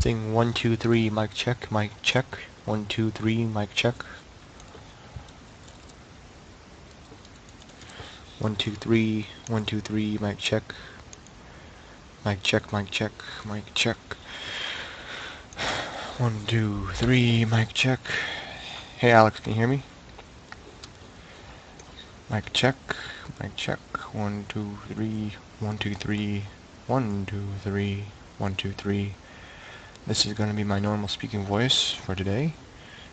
Testing 1 2 3 mic check, mic check. 1 2 3 mic check. 1 2 3 1 2 3 mic check. Mic check, mic check, mic check. 1 2 3 mic check. Hey Alex, can you hear me? Mic check, mic check. 1 2 3 1 2 3 1 2 3 1 2 3. This is going to be my normal speaking voice for today.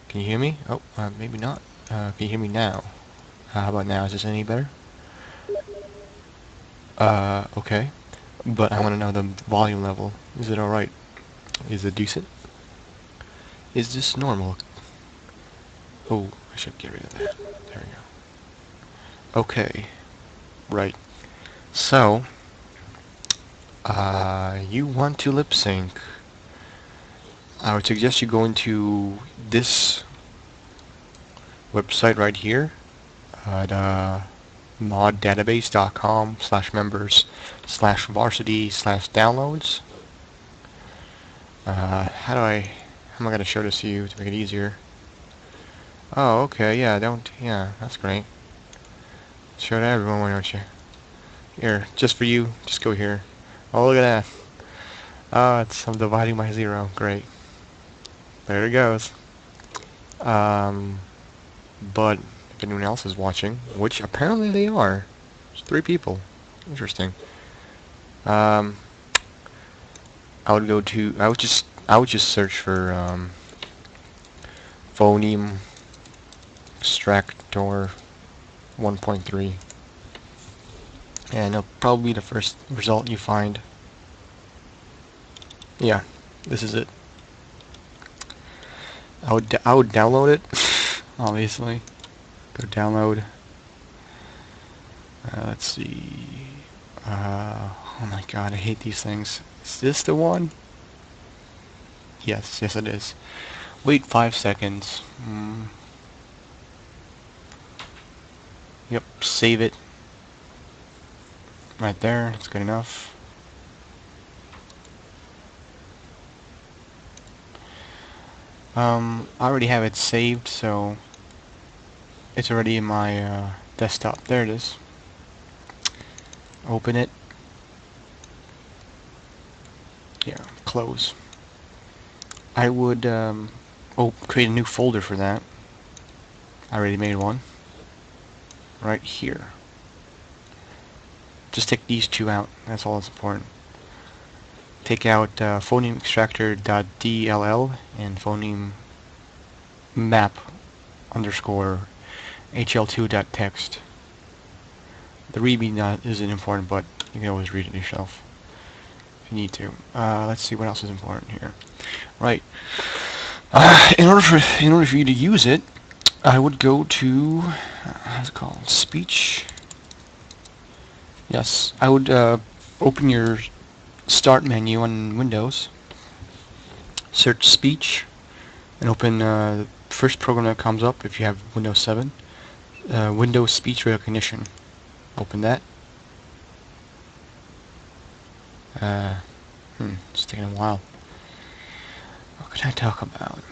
Can you hear me? Oh, maybe not. Can you hear me now? How about now? Is this any better? Okay. But I want to know the volume level. Is it alright? Is it decent? Is this normal? Oh, I should get rid of that. There we go. Okay. Right. So, you want to lip sync. I would suggest you go into this website right here at moddatabase.com/members/varsity/downloads. How am I going to show this to you to make it easier? Oh, okay, yeah, that's great. Show it to everyone, why don't you? Here, just for you, just go here. Oh, look at that. Oh, I'm dividing by 0, great. There it goes. But if anyone else is watching, which apparently they are, there's 3 people. Interesting. I would just search for phoneme extractor 1.3, and it'll probably be the first result you find. Yeah, this is it. I would download it, obviously. Go download. Let's see. Oh my god, I hate these things. Is this the one? Yes, it is. Wait 5 seconds. Yep, save it. Right there, it's good enough. I already have it saved, so it's already in my desktop. There it is. Open it. Yeah, close. I would create a new folder for that. I already made one. Right here. Just take these 2 out. That's all that's important. Take out phoneme extractor.dll and phoneme map underscore hl2.txt. The readme isn't important, but you can always read it yourself if you need to. Let's see what else is important here. Right. In order for you to use it, I would go to how's it called? Speech. Yes, I would open your Start menu on Windows. Search speech, and open the first program that comes up if you have Windows 7. Windows Speech Recognition. Open that. It's taking a while. What can I talk about?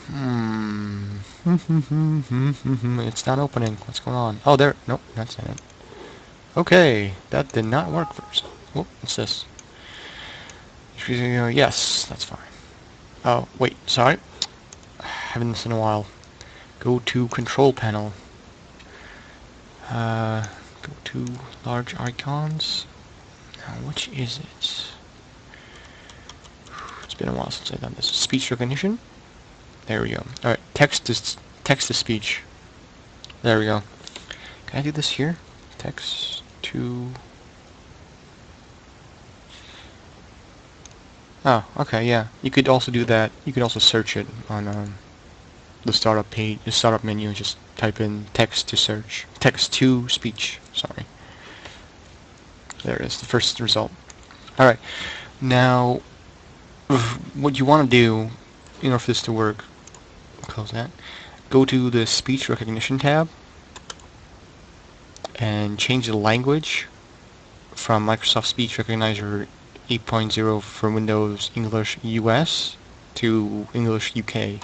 It's not opening. What's going on? Oh, there. Nope, that's not it. Okay, that did not work first. Oh, what's this? Yes, that's fine. Oh, wait, sorry. I haven't this in a while. Go to Control Panel. Go to Large Icons. Now, which is it? It's been a while since I've done this. Speech recognition. There we go. Alright, text to speech. There we go. Can I do this here? Text to... Oh, okay, yeah. You could also do that. You could also search it on the startup page, the startup menu. Just type in text to search, text to speech. Sorry. There it is, the first result. All right. Now, what you want to do in order for this to work, close that. Go to the speech recognition tab and change the language from Microsoft Speech Recognizer 8.0 for Windows English US to English UK.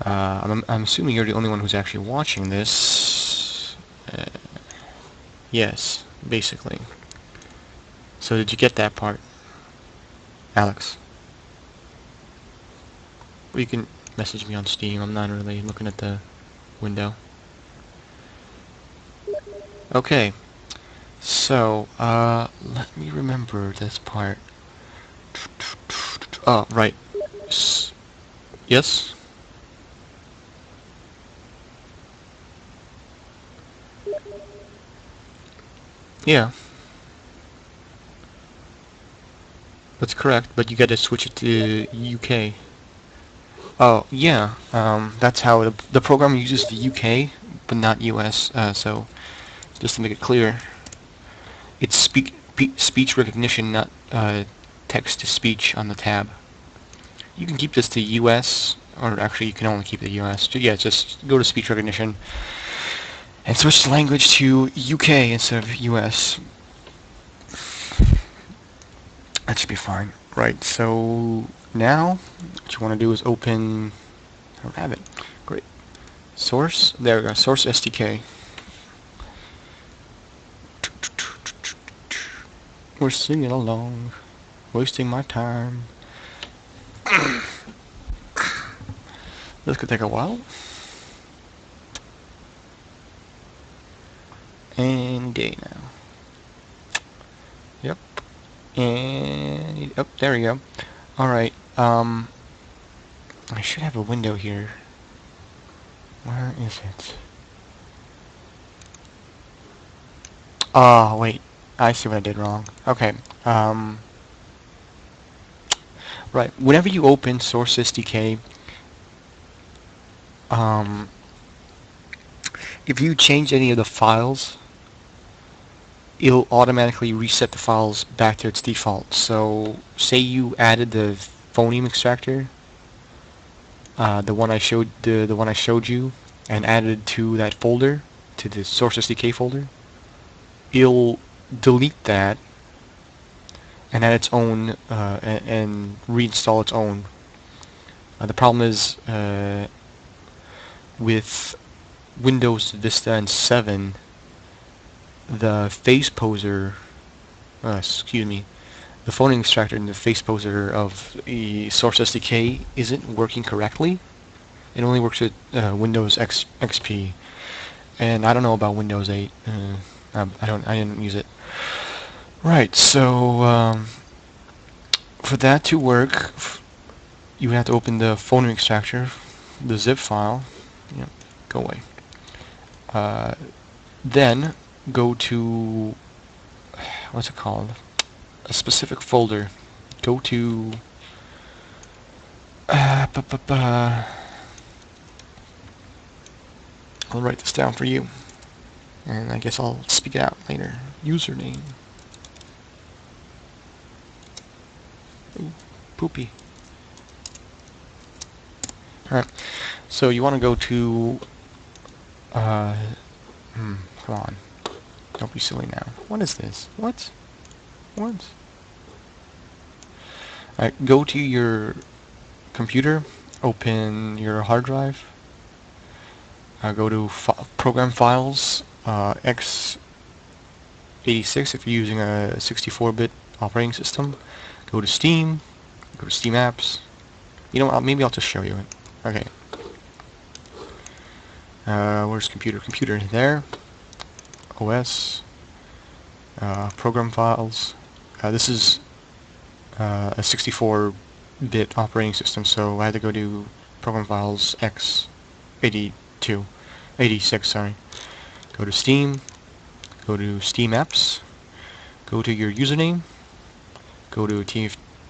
I'm assuming you're the only one who's actually watching this. Yes, basically. So did you get that part, Alex? Or you can message me on Steam. I'm not really looking at the window. Okay. So, let me remember this part. Oh, right. Yes? Yeah, that's correct, but you gotta switch it to UK. Oh, yeah, that's how the program uses the UK, but not US, so just to make it clear, it's speech recognition, not text-to-speech on the tab. You can keep this to US, or actually you can only keep it to US. Yeah, just go to speech recognition and switch the language to UK instead of US. That should be fine. Right, so now what you want to do is open... I don't have it. Great. Source. There we go. Source SDK. We're singing along. Wasting my time. This could take a while. Any day now. Yep. And... oh, there we go. Alright, I should have a window here. Where is it? Oh, wait. I see what I did wrong. Okay. Right. Whenever you open Source SDK, um, if you change any of the files, it'll automatically reset the files back to its default. So, say you added the phoneme extractor, the one I showed you, and added to that folder, to the Source SDK folder, it'll delete that and add its own and reinstall its own. The problem is with Windows Vista and 7, the Faceposer, the phoneme extractor and the Faceposer of the Source SDK isn't working correctly. It only works with Windows XP, and I don't know about Windows 8. I didn't use it. Right. So for that to work, you have to open the phoneme extractor, the zip file. Yep, go away. Then go to, what's it called? A specific folder. Go to I'll write this down for you, and I guess I'll speak it out later. Username. Ooh, poopy. Alright, so you want to go to, come on. Don't be silly now. What is this? What? What? Alright, go to your computer, open your hard drive, go to Program Files, x86 if you're using a 64-bit operating system. Go to Steam, go to Steam Apps. You know what, maybe I'll just show you it. Okay. Where's computer? Computer, there. OS, Program Files. This is a 64-bit operating system, so I had to go to Program Files x82, 86, sorry. Go to Steam, go to Steam Apps, go to your username, go to Team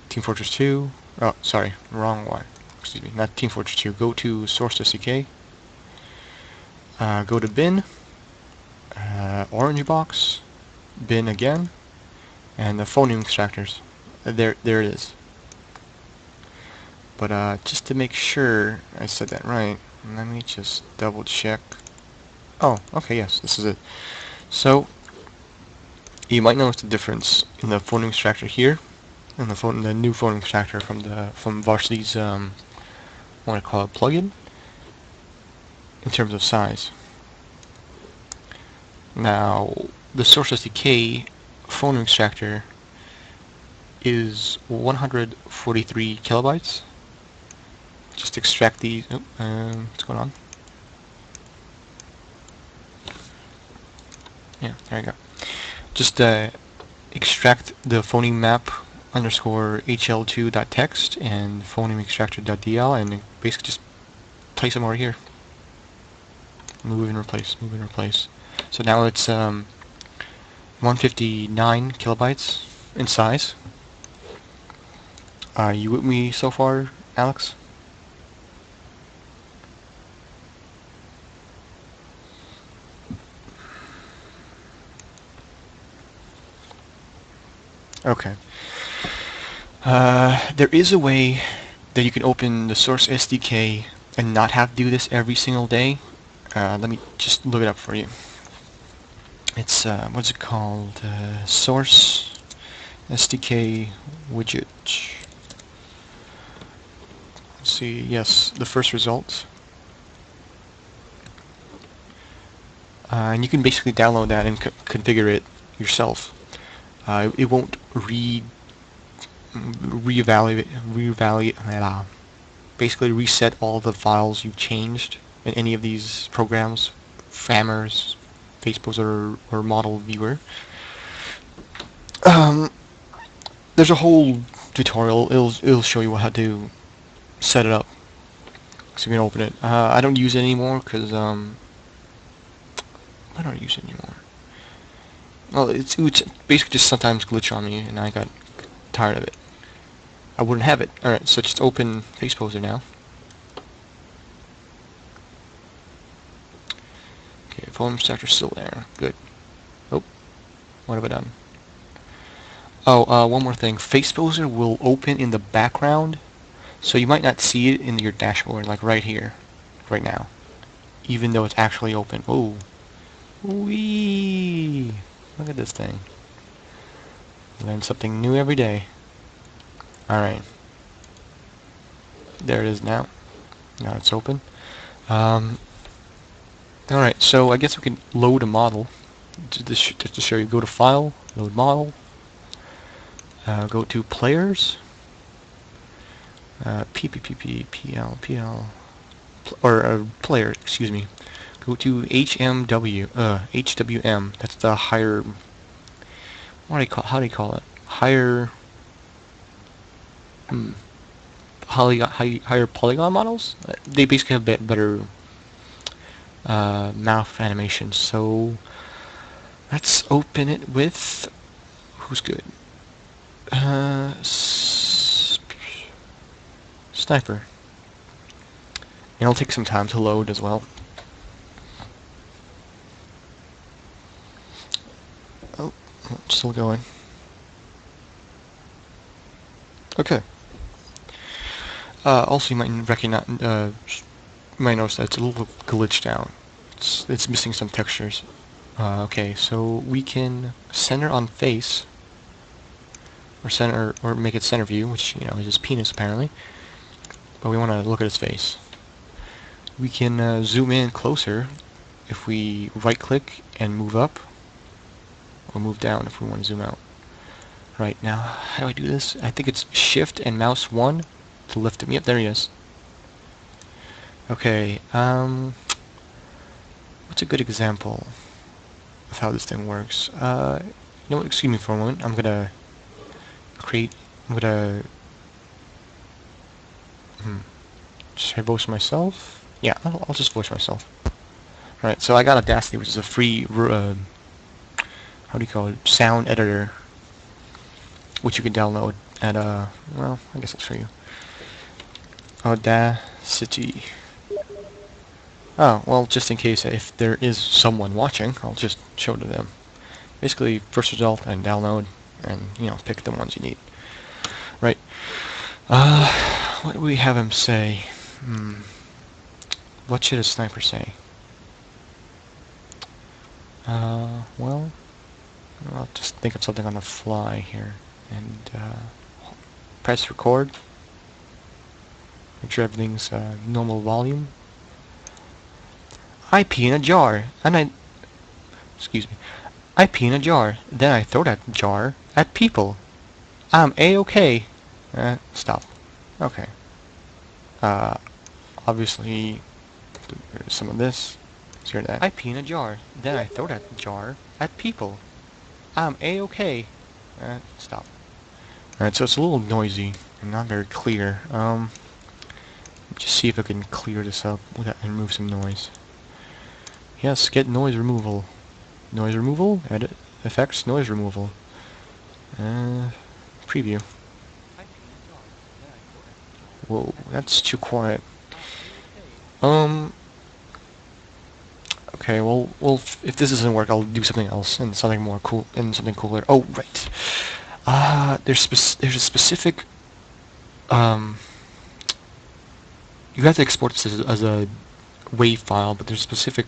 Fortress 2, oh, sorry, wrong one, excuse me, not Team Fortress 2, go to Source SDK, go to Bin, Orange Box, Bin again, and the phoneme extractors. There it is. But just to make sure I said that right, let me just double check. Oh, okay, yes, this is it. So, you might notice the difference in the phoneme extractor here and the new phone extractor from Varsity's what do I call it, plugin in terms of size. Now, the Source SDK phone extractor is 143 kilobytes. Just extract these. What's going on? Yeah, there you go. Just extract the phoneme map underscore hl2.txt and phoneme extractor.dl and basically just place them over here. Move and replace, move and replace. So now it's 159 kilobytes in size. Are you with me so far, Alex? Okay. There is a way that you can open the Source SDK and not have to do this every single day. Let me just look it up for you. It's, what's it called? Source SDK widget. Let's see, yes, the first result. And you can basically download that and configure it yourself. It won't basically reset all the files you changed in any of these programs, Fammers, Faceposer, or Model Viewer. There's a whole tutorial. It'll show you how to set it up, so you can open it. I don't use it anymore because I don't use it anymore. Well, it's basically just sometimes glitch on me, and I got tired of it. I wouldn't have it. Alright, so just open Faceposer now. Okay, phone extractor's still there. Good. Oh, what have I done? Oh, one more thing. Faceposer will open in the background, so you might not see it in your dashboard, like right here, right now, even though it's actually open. Oh, wee! Look at this thing. Learn something new every day. Alright. There it is now. Now it's open. Alright, so I guess we can load a model. Just to show you, go to File, Load Model, go to Players, PL, or Player, excuse me. Go to HWM, that's the higher, how do you call it? Higher, higher polygon models? They basically have better mouth animations. So let's open it with, who's good? Sniper. And it'll take some time to load as well. Oh, still going. Okay. Also, you might recognize, you might notice that it's a little glitched out. It's missing some textures. Okay, so we can center on face, or center, or make it center view, which is his penis apparently. But we want to look at his face. We can zoom in closer if we right-click and move up, or move down if we want to zoom out. Right, now, how do I do this? I think it's Shift and Mouse 1 to lift him. Yep, there he is. Okay, what's a good example of how this thing works? You know what, excuse me for a moment. I'm gonna should I voice myself? Yeah, I'll just voice myself. Alright, so I got Audacity, which is a free, how do you call it, sound editor, which you can download at, well, I guess I'll show you. Audacity. Oh, well, just in case if there is someone watching, I'll just show it to them. Basically, first result and download, and, pick the ones you need. Right. What do we have him say? What should a sniper say? Well, I'll just think of something on the fly here. And, press record. Make sure everything's normal volume. I pee in a jar, and excuse me. I pee in a jar, then I throw that jar at people. I'm A-okay. Stop. Okay. Uh, obviously, there's some of this. Let's hear that. I pee in a jar, then I throw that jar at people. I'm A-okay. Stop. Alright, so it's a little noisy and not very clear. Just see if I can clear this up and remove some noise. Yes, get noise removal. Noise removal, edit, effects, noise removal. Preview. Whoa, that's too quiet. Okay, well, if this doesn't work, I'll do something else and something more cool and something cooler. Oh, right. There's a specific you have to export this as a WAV file, but there's a specific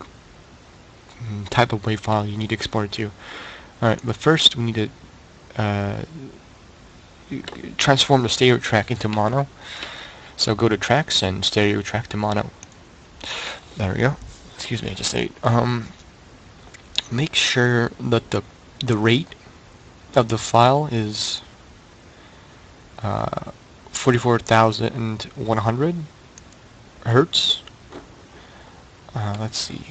type of WAV file you need to export it to. Alright, but first we need to transform the stereo track into mono. So go to tracks and stereo track to mono. There we go. Excuse me, I just ate. Make sure that the rate of the file is 44,100 hertz. Let's see.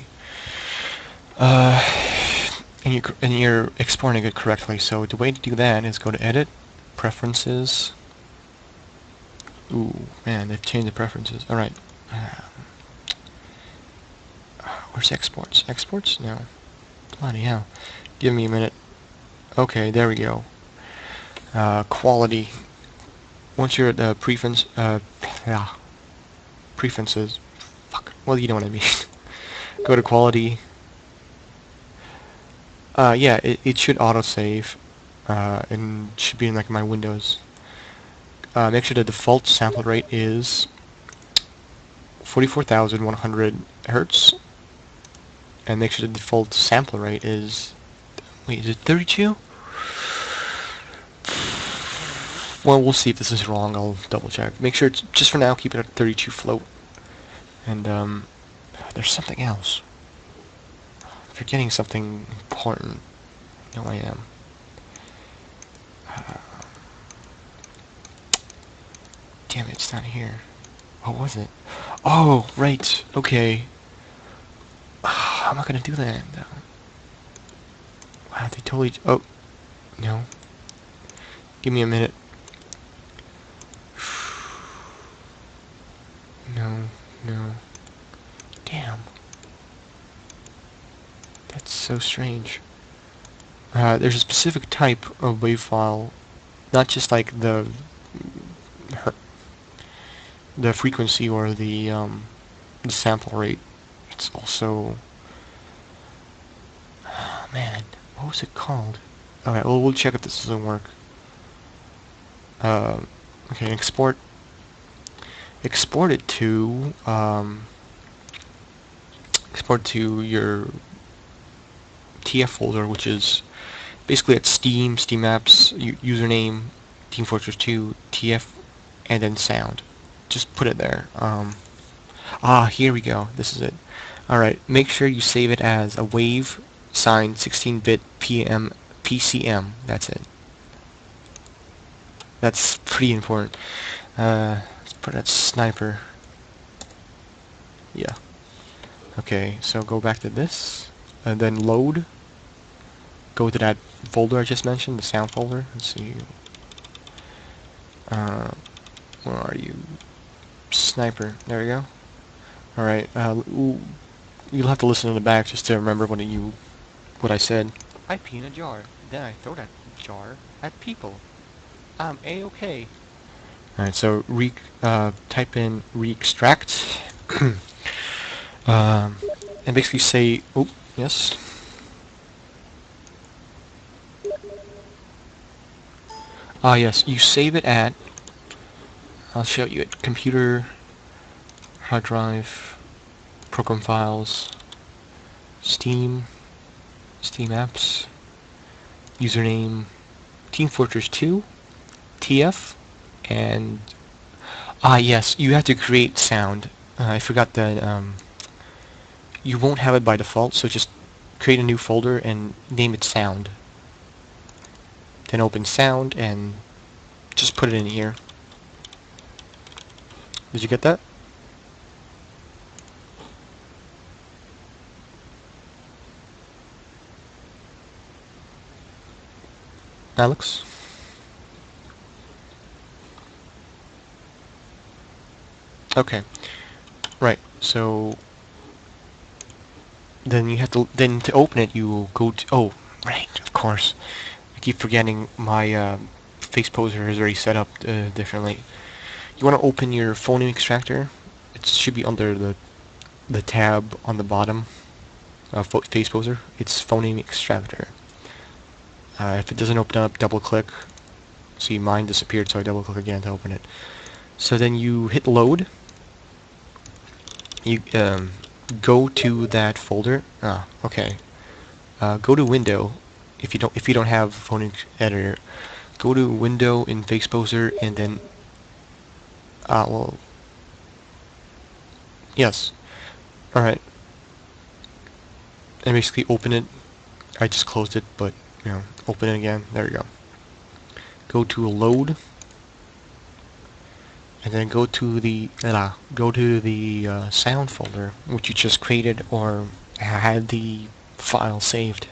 And you're exporting it correctly. So the way to do that is go to Edit, Preferences. Ooh, man, they've changed the preferences. All right. Where's exports? Exports? No. Bloody hell. Give me a minute. Okay, there we go. Quality. Once you're at the preferences. Fuck. Well, you know what I mean. Go to quality. Yeah, it should autosave. And should be in like my Windows. Make sure the default sample rate is 44,100 hertz. And make sure the default sample rate is... Wait, is it 32? Well, we'll see if this is wrong. I'll double check. Make sure it's, just for now, keep it at 32 float. And, there's something else. I'm forgetting something important. No, I am. Damn it, it's not here. What was it? Oh, right. Okay. How am I gonna do that? Wow, they totally... Oh. No. Give me a minute. No. Damn. That's so strange. There's a specific type of WAV file, not just like the frequency or the sample rate. It's also... Oh, man, what was it called? Alright, well, we'll check if this doesn't work. Okay, export it to your TF folder, which is basically at Steam apps, username, Team Fortress 2, TF, and then sound. Just put it there. Here we go. This is it. Alright, make sure you save it as a WAV signed 16-bit PCM. That's it. That's pretty important. Let's put that sniper. Yeah. Okay, so go back to this, and then load. Go to that folder I just mentioned, the sound folder. Let's see. Where are you? Sniper. There we go. Alright, you'll have to listen to the back just to remember what I said. I pee in a jar, then I throw that jar at people. I'm A-okay. Alright, so type in re-extract. And basically say, oh, yes. Yes, you save it at, I'll show you it, computer, hard drive, program files, Steam apps, username, Team Fortress 2, TF, And yes, you have to create sound. I forgot that you won't have it by default, so just create a new folder and name it sound. Then open sound and just put it in here. Did you get that? Alex? Okay, right. So then you have to open it, you go to, oh, right, of course. I keep forgetting my Faceposer is already set up differently. You want to open your phoneme extractor. It should be under the tab on the bottom of Faceposer. It's phoneme extractor. If it doesn't open up, double click. See, mine disappeared, so I double click again to open it. So then you hit load. You go to that folder. Okay. Go to Window. If you don't have phoneme editor, go to Window in Faceposer and then well, yes. All right. And basically open it. I just closed it, but open it again. There you go. Go to load, and then go to the sound folder, which you just created or had the file saved.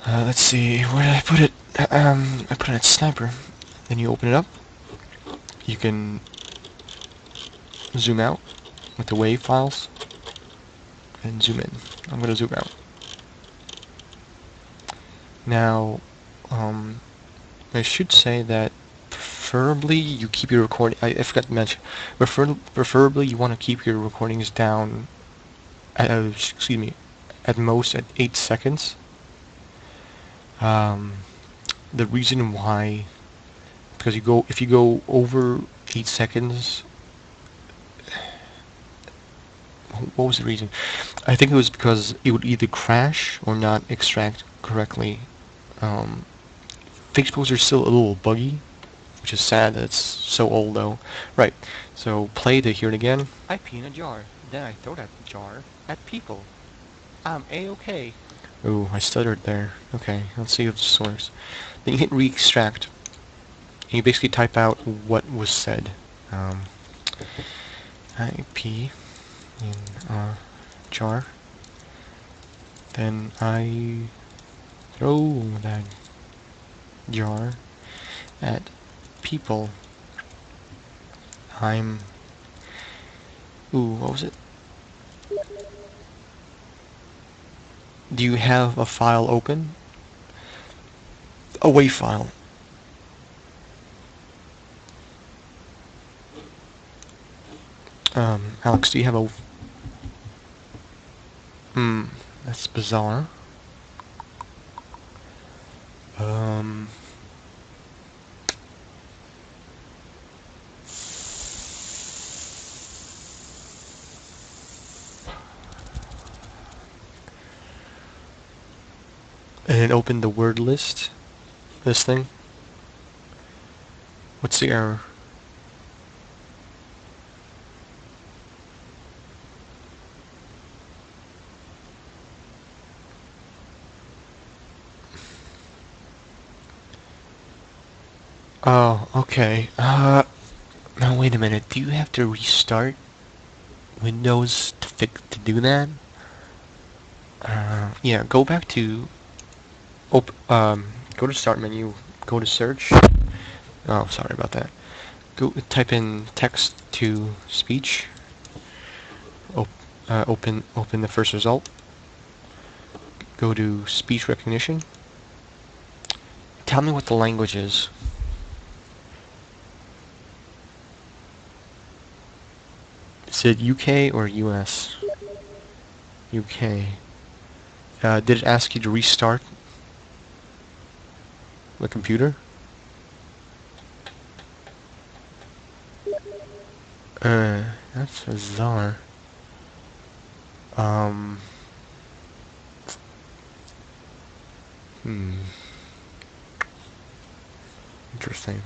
Let's see, where did I put it? I put it at Sniper. Then you open it up. You can zoom out with the WAV files and zoom in. I'm going to zoom out. Now, I should say that preferably you keep your recording. I forgot to mention. Preferably you want to keep your recordings down. Excuse me, at most at 8 seconds. The reason why, because if you go over 8 seconds, what was the reason? I think it was because it would either crash or not extract correctly. Faceposer is still a little buggy, which is sad that it's so old though. Right, so play to hear it again. I pee in a jar, then I throw that jar at people. I'm A-okay. Ooh, I stuttered there. Okay, let's see if this works. Then you hit re-extract. And you basically type out what was said. I pee in a jar. Then I throw that jar at people. I'm... Ooh, what was it? Do you have a file open? A WAV file. Alex, do you have a... That's bizarre. And then open the word list. This thing. What's the error? Oh, okay. Now wait a minute. Do you have to restart Windows to do that? Yeah. Go back to go to Start menu. Go to Search. Oh, sorry about that. Go type in text to speech. Open the first result. Go to speech recognition. Tell me what the language is. Is it UK or US? UK. Did it ask you to restart the computer? That's bizarre. Interesting.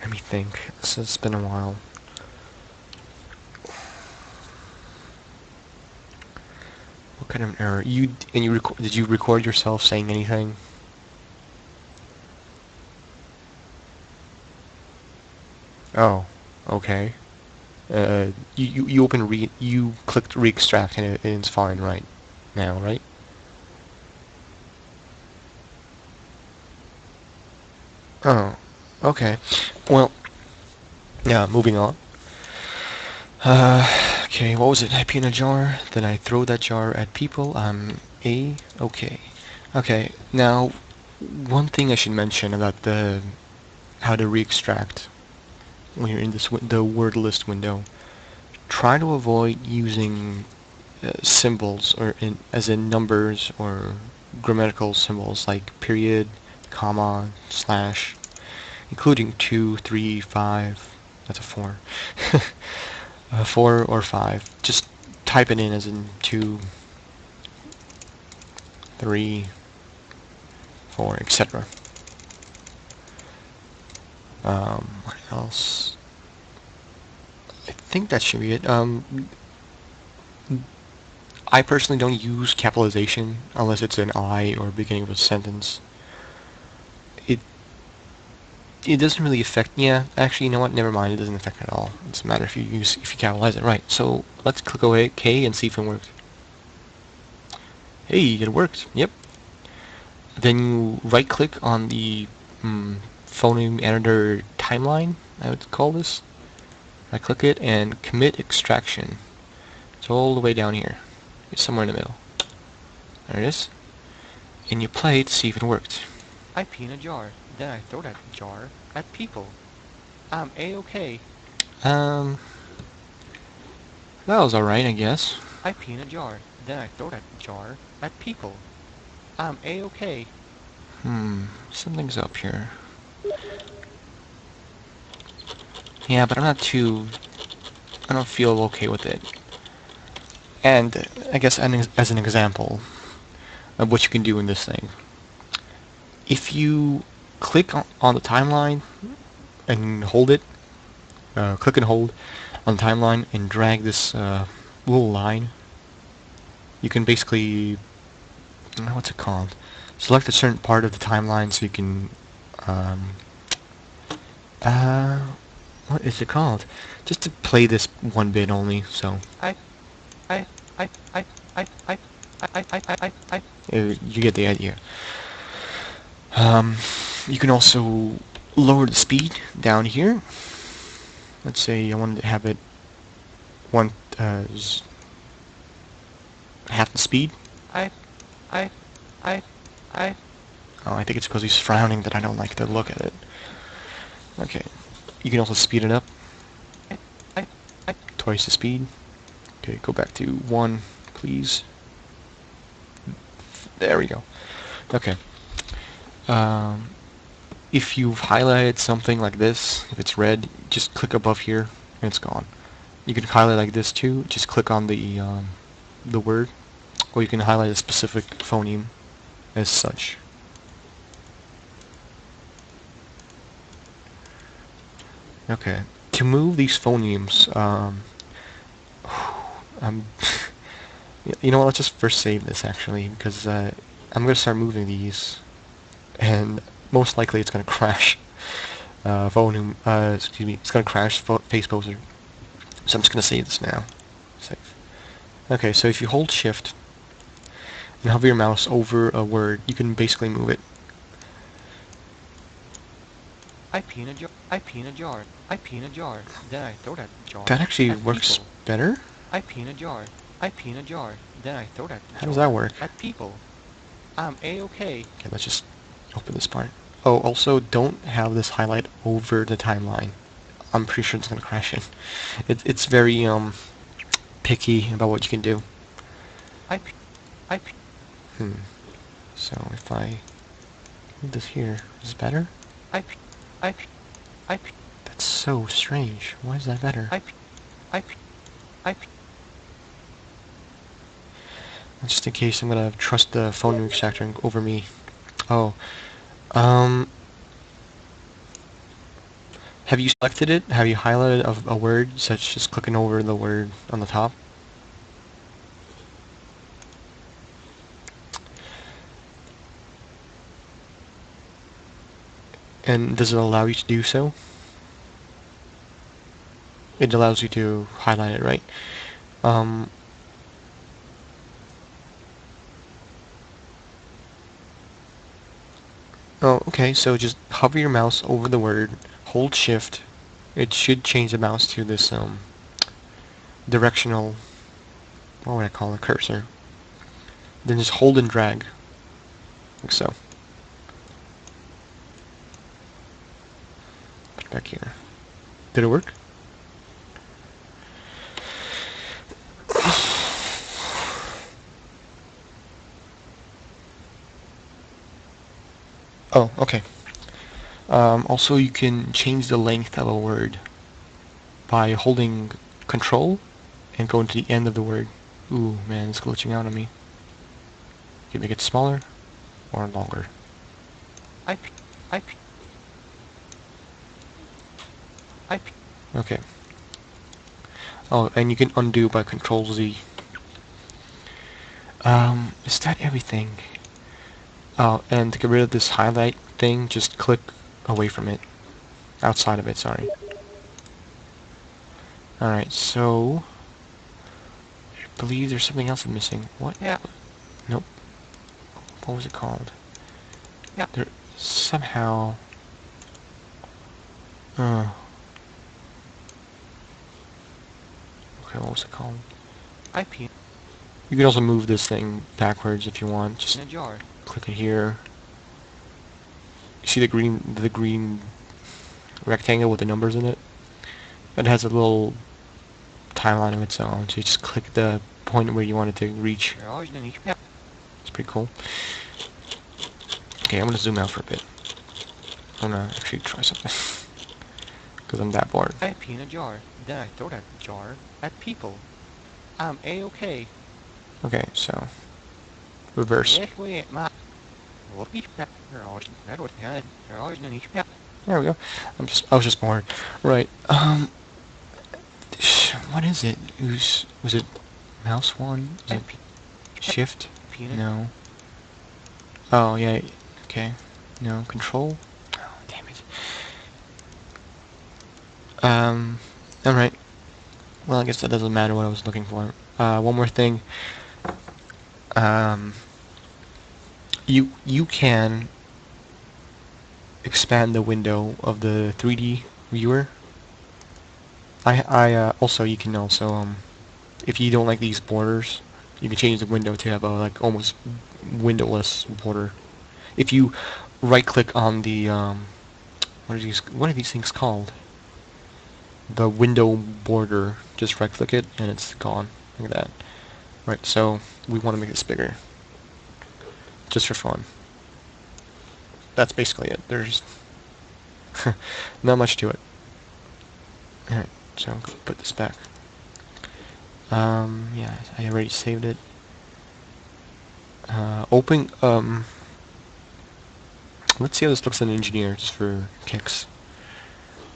Let me think. This has been a while. What kind of an error? Did you record yourself saying anything? Oh, okay. You clicked re-extract and it's fine right now, right? Oh, okay. Well, yeah, moving on. Okay, what was it? I pee in a jar, then I throw that jar at people. I'm okay. Okay, now, one thing I should mention about the how to re-extract when you're in the word list window. Try to avoid using symbols as in numbers or grammatical symbols like period, comma, slash, including 2, 3, 5. That's a 4. 4 or 5. Just type it in as in 2, 3, 4, etc. What else? I think that should be it. I personally don't use capitalization unless it's an I or beginning of a sentence. It it doesn't really affect. Yeah, actually, you know what? Never mind. It doesn't affect at all. It doesn't matter if you capitalize it right. So let's click OK and see if it worked. Hey, it worked. Yep. Then you right-click on the phoneme editor timeline. I would call this. Right-click it and commit extraction. It's all the way down here. It's somewhere in the middle. There it is. And you play it to see if it worked. I pee in a jar. Then I throw that jar at people. I'm A-okay. Um, that was alright, I guess. I pee in a jar. Then I throw that jar at people. I'm A-okay. Something's up here. Yeah, but I don't feel okay with it. And I guess as an example of what you can do in this thing, if you click on the timeline and hold it, click and hold on the timeline and drag this little line, you can basically, what's it called? Select a certain part of the timeline so you can, um, uh, what is it called? Just to play this one bit only, so. I, I, I, you get the idea. You can also lower the speed down here. Let's say I wanted to have it half the speed. I, I, I. Oh, I think it's because he's frowning that I don't like the look at it. Okay. You can also speed it up. Twice the speed. Okay, go back to 1, please. There we go. Okay. If you've highlighted something like this, if it's red, just click above here and it's gone. You can highlight like this too. Just click on the word, or you can highlight a specific phoneme as such. Okay. To move these phonemes, you know what? Let's just first save this actually, because I'm gonna start moving these, and most likely it's gonna crash. Phoneme. Excuse me. It's gonna crash Faceposer. So I'm just gonna save this now. Save. Okay. So if you hold Shift and hover your mouse over a word, you can basically move it. I pee in a jar. I pee in a jar. I pee in a jar. Then I throw that jar. That actually works better. I pee in a jar. I pee in a jar. Then I throw that jar. How does that work? At people. I'm A-okay. Okay, let's just open this part. Oh, also don't have this highlight over the timeline. I'm pretty sure it's gonna crash it. It's very picky about what you can do. I pee. I pee. So if I move this here, is it better? I pee. I pee. I pee. That's so strange. Why is that better? I pee. I pee. I pee. Just in case, I'm gonna trust the phoneme extractor over me. Oh, um, have you selected it? Have you highlighted a word, such as clicking over the word on the top? And does it allow you to do so? It allows you to highlight it, right? Um, oh, okay, so just hover your mouse over the word, hold shift. It should change the mouse to this directional, what would I call it, cursor. Then just hold and drag, like so. Put it back here. Did it work? Oh, okay. Also, you can change the length of a word by holding Control and going to the end of the word. Ooh, man, it's glitching out on me. You can make it smaller or longer. IP, IP, IP. Okay. Oh, and you can undo by Control Z. Is that everything? Oh, and to get rid of this highlight thing, just click away from it. Outside of it, sorry. Alright, so I believe there's something else I'm missing. What? Yeah. Nope. What was it called? Yeah. There somehow. Uh. Okay, what was it called? IP. You can also move this thing backwards if you want. Just in a jar. Click it here. You see the green rectangle with the numbers in it? It has a little timeline of its own, so you just click the point where you want it to reach. It's pretty cool. Okay, I'm gonna zoom out for a bit. I'm gonna actually try something. Because I'm that bored. I pee in a jar. Then I throw that jar at people. I'm A-okay. Okay, so reverse. There we go. I was just bored. Right. What is it? Was it mouse one? Is it shift? No. Oh yeah. Okay. No control. Oh, damn it. All right. Well, I guess that doesn't matter what I was looking for. One more thing. Um, you can expand the window of the 3D viewer. Also you can also if you don't like these borders, you can change the window to have a like almost windowless border. If you right click on the what are these things called? The window border, just right click it and it's gone. Look at that. Right, so we want to make this bigger. Just for fun. That's basically it. There's not much to it. Alright, so I'm gonna put this back. Yeah, I already saved it. Open, let's see how this looks in Engineer, just for kicks.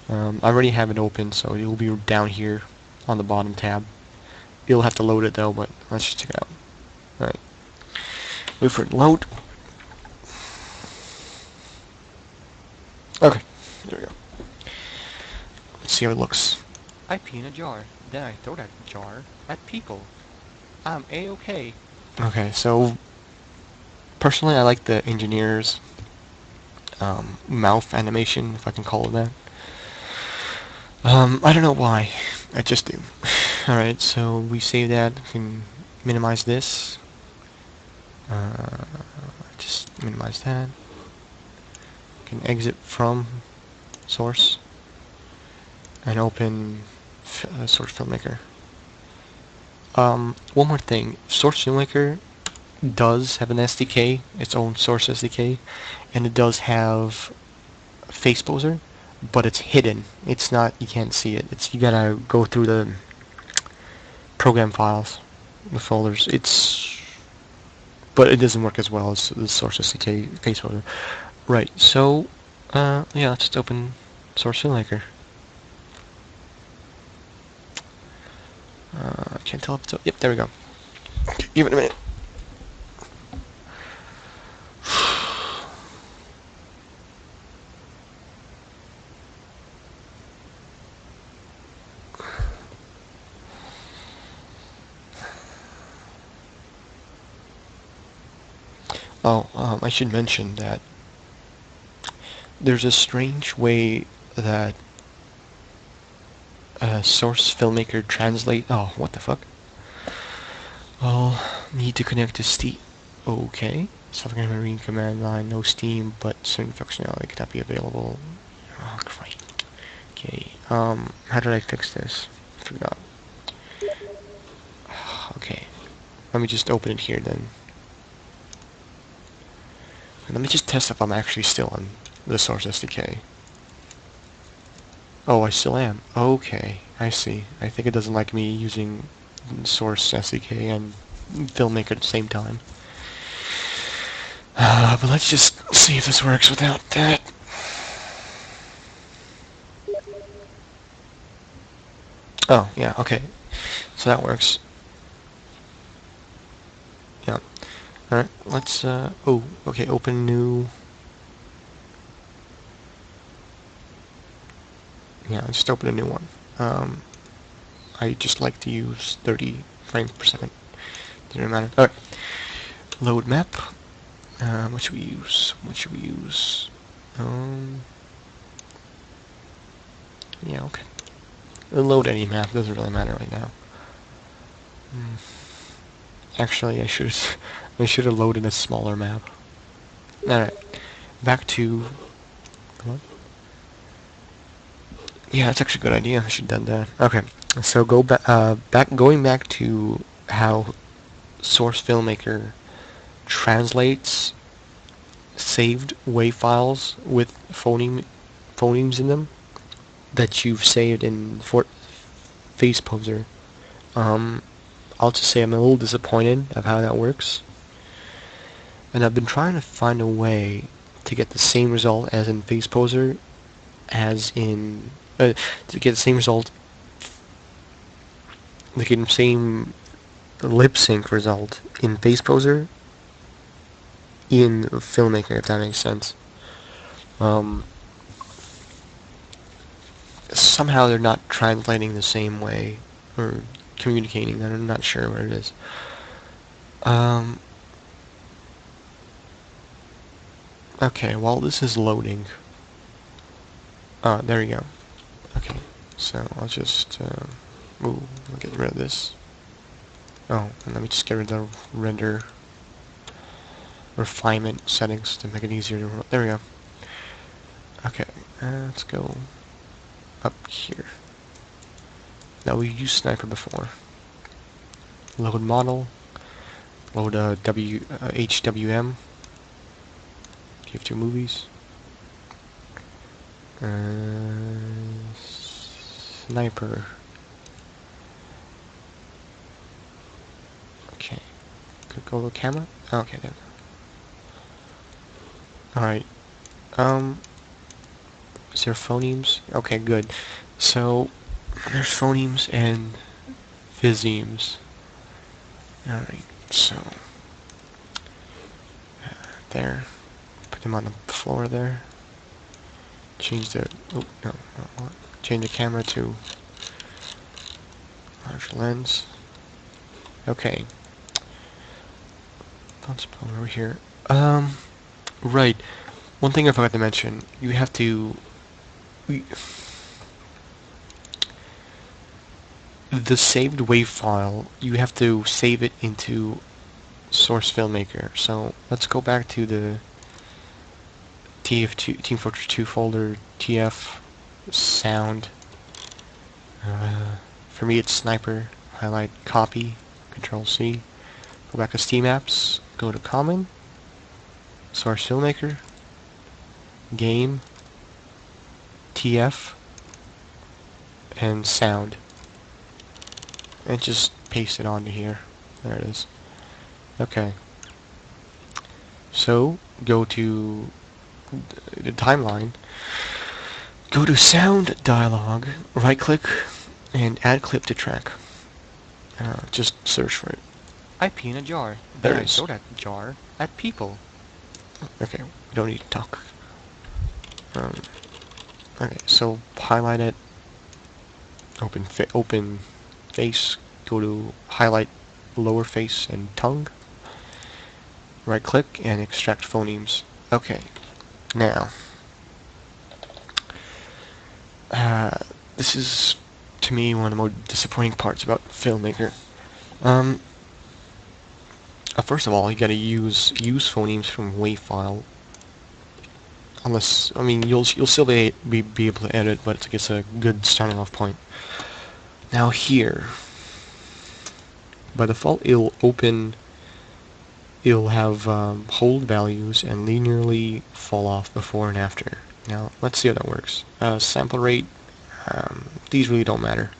I already have it open, so it will be down here on the bottom tab. You'll have to load it though, but let's just check it out. Alright. Wait for it to load. Okay, there we go. Let's see how it looks. I pee in a jar, then I throw that jar at people. I'm A-okay. Okay, so personally I like the Engineer's mouth animation, if I can call it that. I don't know why. I just do. Alright, so we save that. We can minimize this. Just minimize that. We can exit from source and open Source FilmMaker. One more thing. Source FilmMaker does have an SDK, its own source SDK, and it does have Faceposer, but it's hidden. It's not, you can't see it. You gotta go through the program files, the folders. It's but it doesn't work as well as the Source SDK Faceposer. Right. So, yeah, let's just open Source Filmmaker. I can't tell if it's... Yep, there we go. Give it a minute. Oh, I should mention that there's a strange way that Source Filmmaker translate... Oh, what the fuck? Well, need to connect to Steam. Okay. Suffering Marine command line, no Steam, but certain functionality could not be available. Oh, great. Okay, how did I fix this? I forgot. Okay. Let me just open it here then. Let me just test if I'm actually still on the Source SDK. Oh, I still am. Okay, I see. I think it doesn't like me using Source SDK and Filmmaker at the same time. But let's just see if this works without that. Oh, yeah, okay. So that works. Yeah. Alright, let's, oh, okay, open new... Yeah, just open a new one. I just like to use 30 frames per second. Doesn't matter. Alright. Load map. What should we use? What should we use? Yeah, okay. Load any map, doesn't really matter right now. Actually, I should have loaded a smaller map. Alright. Back to... What? Yeah, that's actually a good idea. I should have done that. Okay. So going back to how Source Filmmaker translates saved WAV files with phonemes in them that you've saved in Faceposer. I'll just say I'm a little disappointed of how that works, and I've been trying to find a way to get the same result as in Faceposer, as in to get the same result, to get the same lip sync result in Faceposer in Filmmaker, if that makes sense. Somehow they're not translating the same way, or communicating. I'm not sure what it is. Okay, while this is loading... there you go. Okay, so I'll just... I'll get rid of this. Oh, and let me just get rid of the render refinement settings to make it easier to... There we go. Okay, let's go up here. Now, we used Sniper before. Load model. Load HWM. Give 2 movies. Sniper. Okay. Could go to the camera? Okay, there. Alright. Is there phonemes? Okay, good. So, there's phonemes and physemes. Alright, so... there. Put them on the floor there. Change the... Oh, no. Change the camera to... large lens. Okay. Let's put over here. Right. One thing I forgot to mention. You have to... the saved WAV file, you have to save it into Source Filmmaker. So let's go back to the TF2 Team Fortress 2 folder, TF sound. For me, it's Sniper. Highlight copy, Control C. Go back to Steam Apps. Go to Common, Source Filmmaker, Game, TF, and Sound. And just paste it onto here. There it is. Okay. So go to the timeline, go to sound dialog, right click, and add clip to track. Just search for it. I pee in a jar. There Then it I is. throw that jar at people. Okay, we don't need to talk. Um, okay, so highlight it, open face, go to highlight lower face and tongue, right click and extract phonemes. Okay, now, uh, this is to me one of the most disappointing parts about Filmmaker. Um, First of all, you gotta use phonemes from WAV file. Unless, I mean, you'll still be able to edit, but it's a good starting off point. Now here, by default, it'll have hold values and linearly fall off before and after. Now let's see how that works. Sample rate, these really don't matter.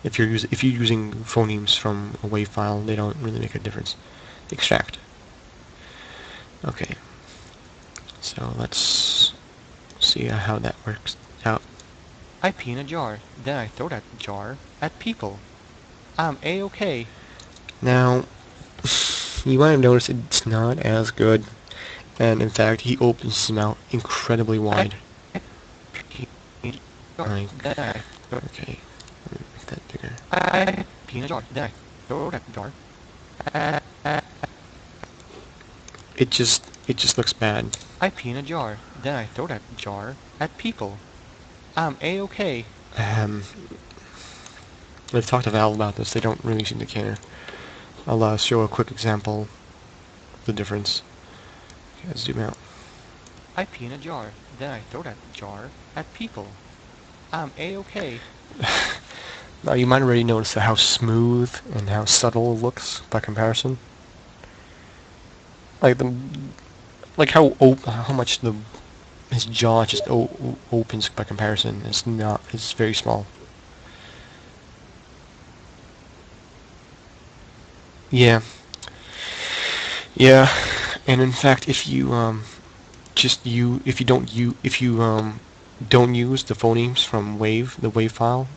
If you're using phonemes from a WAV file, they don't really make a difference. Extract. Okay, so let's see how that works out. I pee in a jar. Then I throw that jar at people. I'm A-okay. Now, you might have noticed it's not as good, and in fact, he opens his mouth incredibly I wide. pee in a jar. Like, Then I throw okay, let me make that bigger. I pee in a jar. Then I throw that jar at It just looks bad. I pee in a jar. Then I throw that jar at people. I'm A-okay. Um, I've talked to Valve about this. They don't really seem to care. I'll show a quick example of the difference. Okay, let's zoom out. I pee in a jar. Then I throw that jar at people. I'm A-okay. Now you might already notice how smooth and how subtle it looks by comparison. Like how much his jaw just opens by comparison. It's very small. Yeah, yeah, and in fact, if you don't use the phonemes from the WAV file,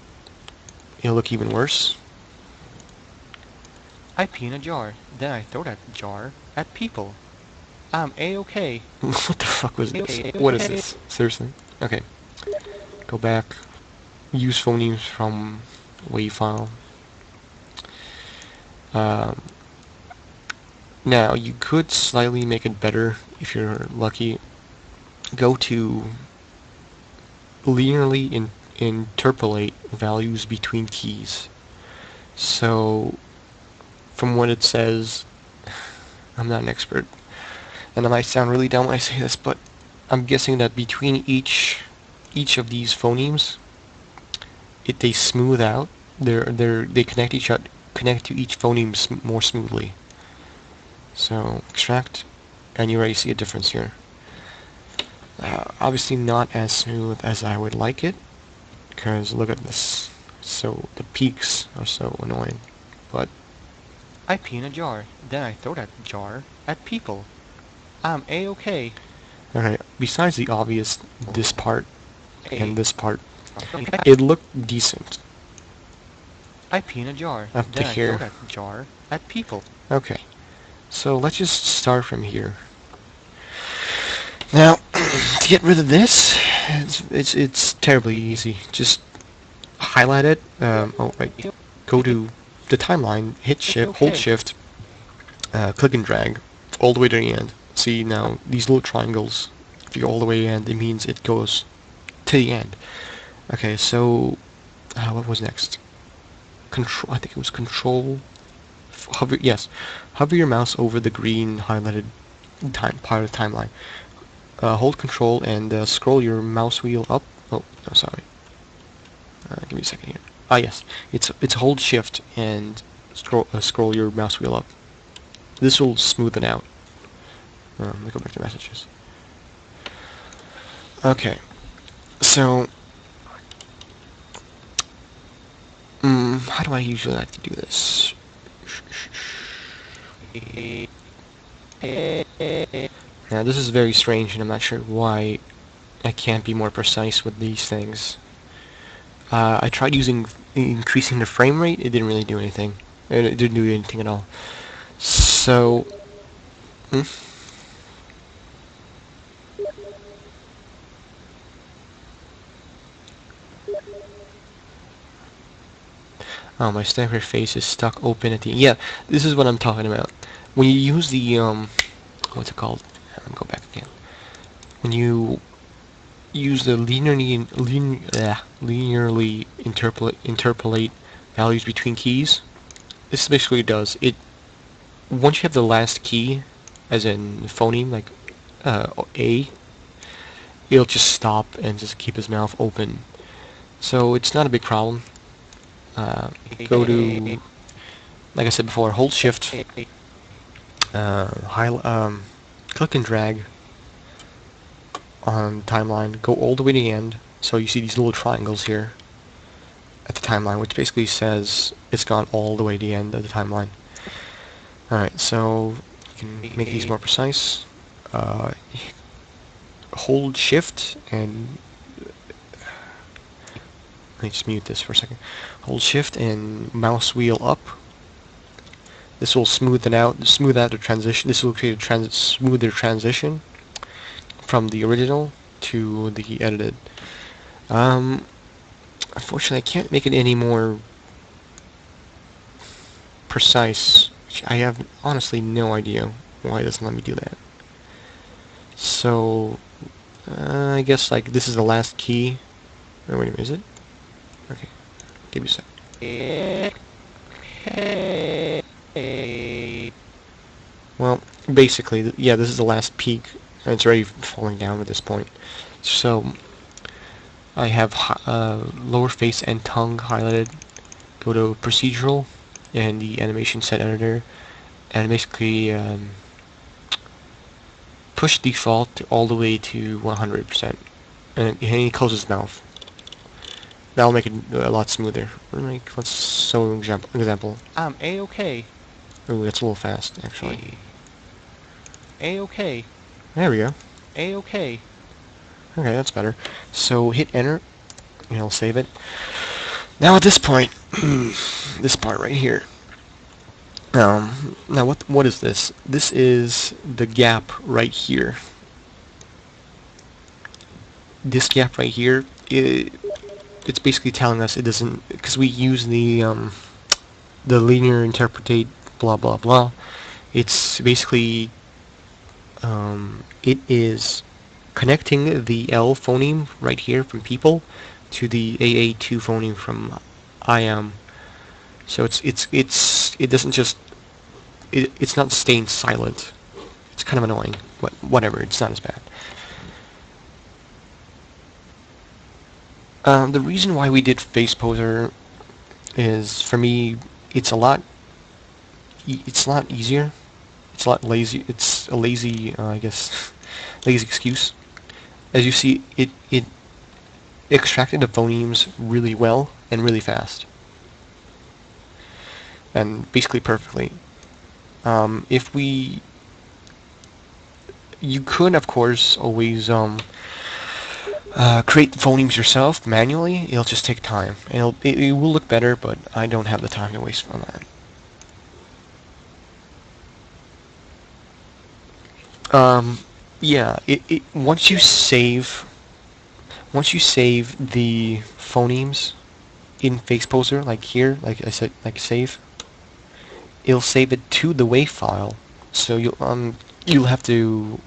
it'll look even worse. I pee in a jar. Then I throw that jar at people. I'm A-okay. What the fuck was this? What is this? Seriously? Okay, go back. Use phonemes from WAV file. Um, Now you could slightly make it better if you're lucky. Go to linearly interpolate values between keys. So, from what it says, I'm not an expert, and I might sound really dumb when I say this, but I'm guessing that between each of these phonemes, they smooth out. They connect to each phoneme more smoothly. So extract, and you already see a difference here. Obviously not as smooth as I would like it, because look at this. So the peaks are so annoying, but I pee in a jar. Then I throw that jar at people. I'm A-okay. okay. Besides the obvious, this part and this part, I it looked decent pee in a jar. up to Then I throw here. that jar at people. Okay, so let's just start from here. Now, to get rid of this, it's terribly easy. Just highlight it. Oh, right. Go to the timeline, hit shift, hold shift, click and drag all the way to the end. See now these little triangles. If you go all the way to the end, it means it goes to the end. Okay, so what was next? Control. I think it was control. Hover. Yes, hover your mouse over the green highlighted part of the timeline. Hold control and scroll your mouse wheel up. Oh, no, sorry. Give me a second here. Ah, yes. It's hold shift and scroll your mouse wheel up. This will smooth it out. Let me go back to messages. Okay, so how do I usually like to do this? Now this is very strange, and I'm not sure why I can't be more precise with these things. I tried increasing the frame rate. It didn't really do anything. It didn't do anything at all. So, hmm? Oh, my sniper face is stuck open at the. Yeah, this is what I'm talking about. When you use the what's it called? Let me go back again. When you use the linearly interpolate values between keys, this basically does it. Once you have the last key, as in phoneme like A, it'll just stop and just keep his mouth open. So it's not a big problem. Go to, like I said before, hold Shift, click and drag on timeline, go all the way to the end. So you see these little triangles here at the timeline, which basically says it's gone all the way to the end of the timeline. Alright, so you can make these more precise. Hold Shift and let me just mute this for a second. Hold Shift and mouse wheel up. This will smooth out the transition. This will create a smoother transition from the original to the edited. Unfortunately, I can't make it any more precise. I have honestly no idea why it doesn't let me do that. So, I guess like this is the last key. Oh, wait a minute, is it? Okay, give me a sec. Well, basically, yeah, this is the last peak, and it's already falling down at this point. So, I have lower face and tongue highlighted. Go to procedural and the animation set editor, and basically push default all the way to 100%, and he closes his mouth. That'll make it a lot smoother. Let's show an example. I'm A-okay. Ooh, that's a little fast, actually. A-okay. There we go. A-okay. Okay, that's better. So hit enter, and it'll save it. Now at this point, this part right here. Now what is this? This is the gap right here. This gap right here, it's basically telling us it doesn't, because we use the linear interpretate blah blah blah. It's basically it is connecting the L phoneme right here from people to the AA2 phoneme from I am. So it doesn't just it's not staying silent. It's kind of annoying, but whatever. It's not as bad. The reason why we did Faceposer is, for me, it's a lot. It's a lot easier. It's a lot lazy. It's a lazy, I guess, lazy excuse. As you see, it extracted the phonemes really well and really fast, and basically perfectly. If we, you could of course always create the phonemes yourself manually. It'll just take time. It will look better, but I don't have the time to waste on that. Yeah. Once you save the phonemes in Faceposer, like here, like I said, like save, it'll save it to the WAV file. So you'll have to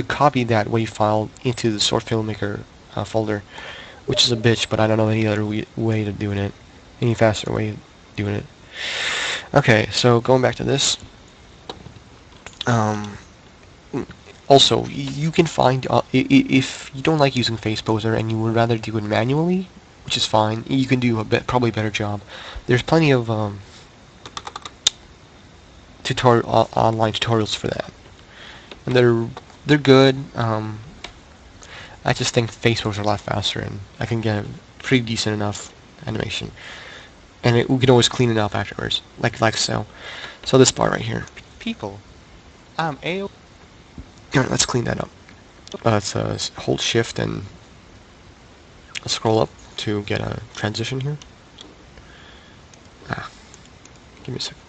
copy that WAV file into the Source Filmmaker folder, which is a bitch, but I don't know any other way to doing it, any faster way of doing it. Okay, so going back to this. Also, you can find if you don't like using Faceposer and you would rather do it manually, which is fine. You can do probably a better job. There's plenty of online tutorials for that, and they're good. I just think Faceposer are a lot faster, and I can get a pretty decent enough animation, and we can always clean it up afterwards, like so. So this part right here. people. I'm A. Alright, let's clean that up. Let's hold shift and scroll up to get a transition here. Ah, give me a second.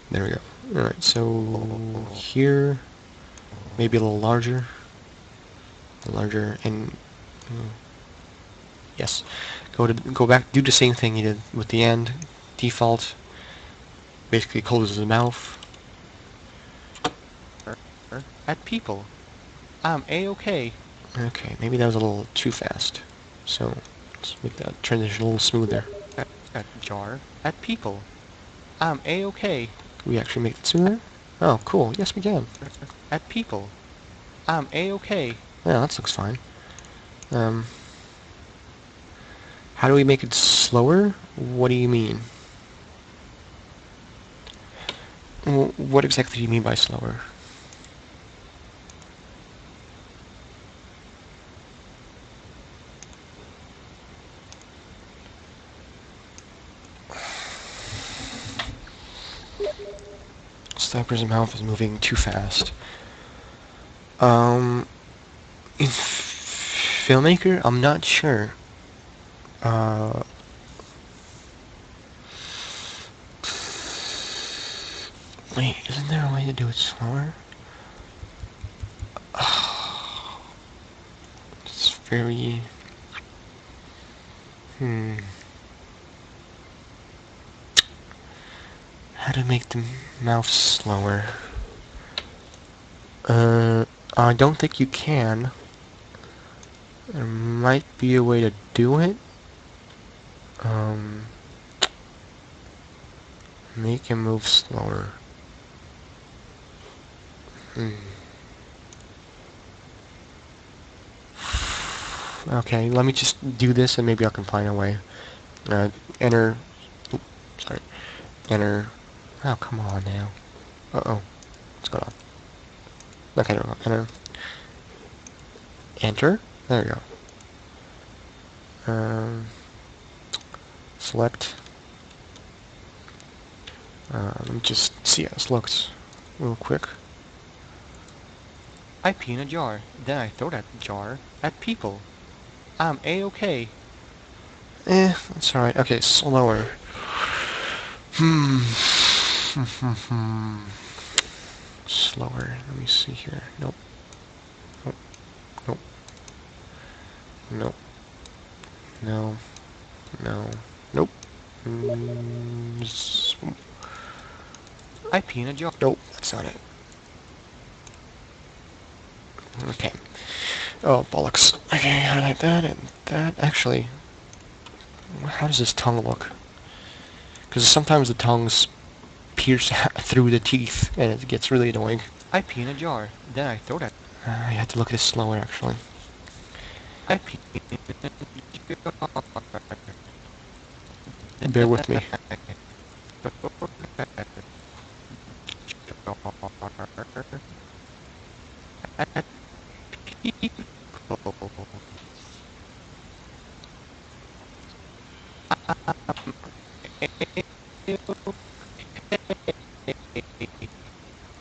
There we go. Alright, so here, maybe a little larger. Larger, and yes. Go back, do the same thing you did with the end. Default, basically closes the mouth. At people. I'm A-okay. Okay, maybe that was a little too fast. So, let's make that transition a little smoother. At jar. At people. I'm A-okay. Can we actually make it smoother? Oh, cool. Yes, we can. At people. I'm A-okay. Yeah, that looks fine. Um, how do we make it slower? What do you mean? What exactly do you mean by slower? Sniper's mouth is moving too fast. In Filmmaker, I'm not sure. Uh, Wait, isn't there a way to do it slower? It's very... How to make the mouth slower? I don't think you can. There might be a way to do it. Um, Make him move slower. Okay, let me just do this and maybe I can find a way. Enter... Oops, sorry. Enter... Oh, come on now. Uh-oh. What's going on? Okay, there we go. Enter. Enter? There we go. Select. Let me just see how this looks real quick. I pee in a jar. Then I throw that jar at people. I'm A-okay. That's alright. Okay, slower. Slower. Let me see here. Nope. Nope. Nope. Nope. No. No. Nope. I pee in a jar. Nope. That's not it. Okay. Oh, bollocks. Okay, highlight that and that. Actually, how does this tongue look? Because sometimes the tongues pierce through the teeth, and it gets really annoying. I pee in a jar. Then I throw that. I had to look at this slower, actually. I pee in a jar. Bear with me. At people.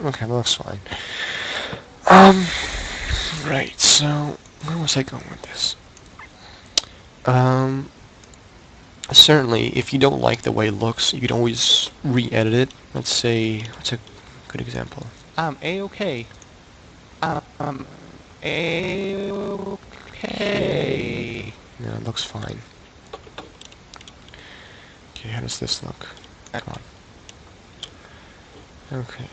Okay, that looks fine. Um, right, so, where was I going with this? Um, Certainly, if you don't like the way it looks, you can always re-edit it. Let's say, what's a good example? I'm A-okay. I'm A-okay. Yeah, it looks fine. Okay, how does this look? Come on. Okay.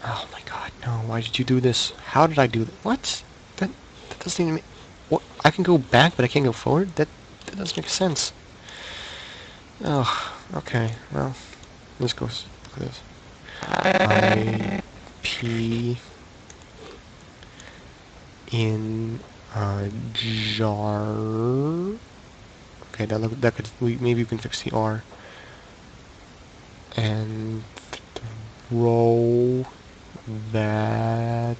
Oh my god, no, why did you do this? How did I do that? What? That doesn't even make... What? I can go back, but I can't go forward? That doesn't make sense. Oh, okay, well, let's go, look at this. I pee in a jar. Okay, that could maybe we can fix the R. And throw that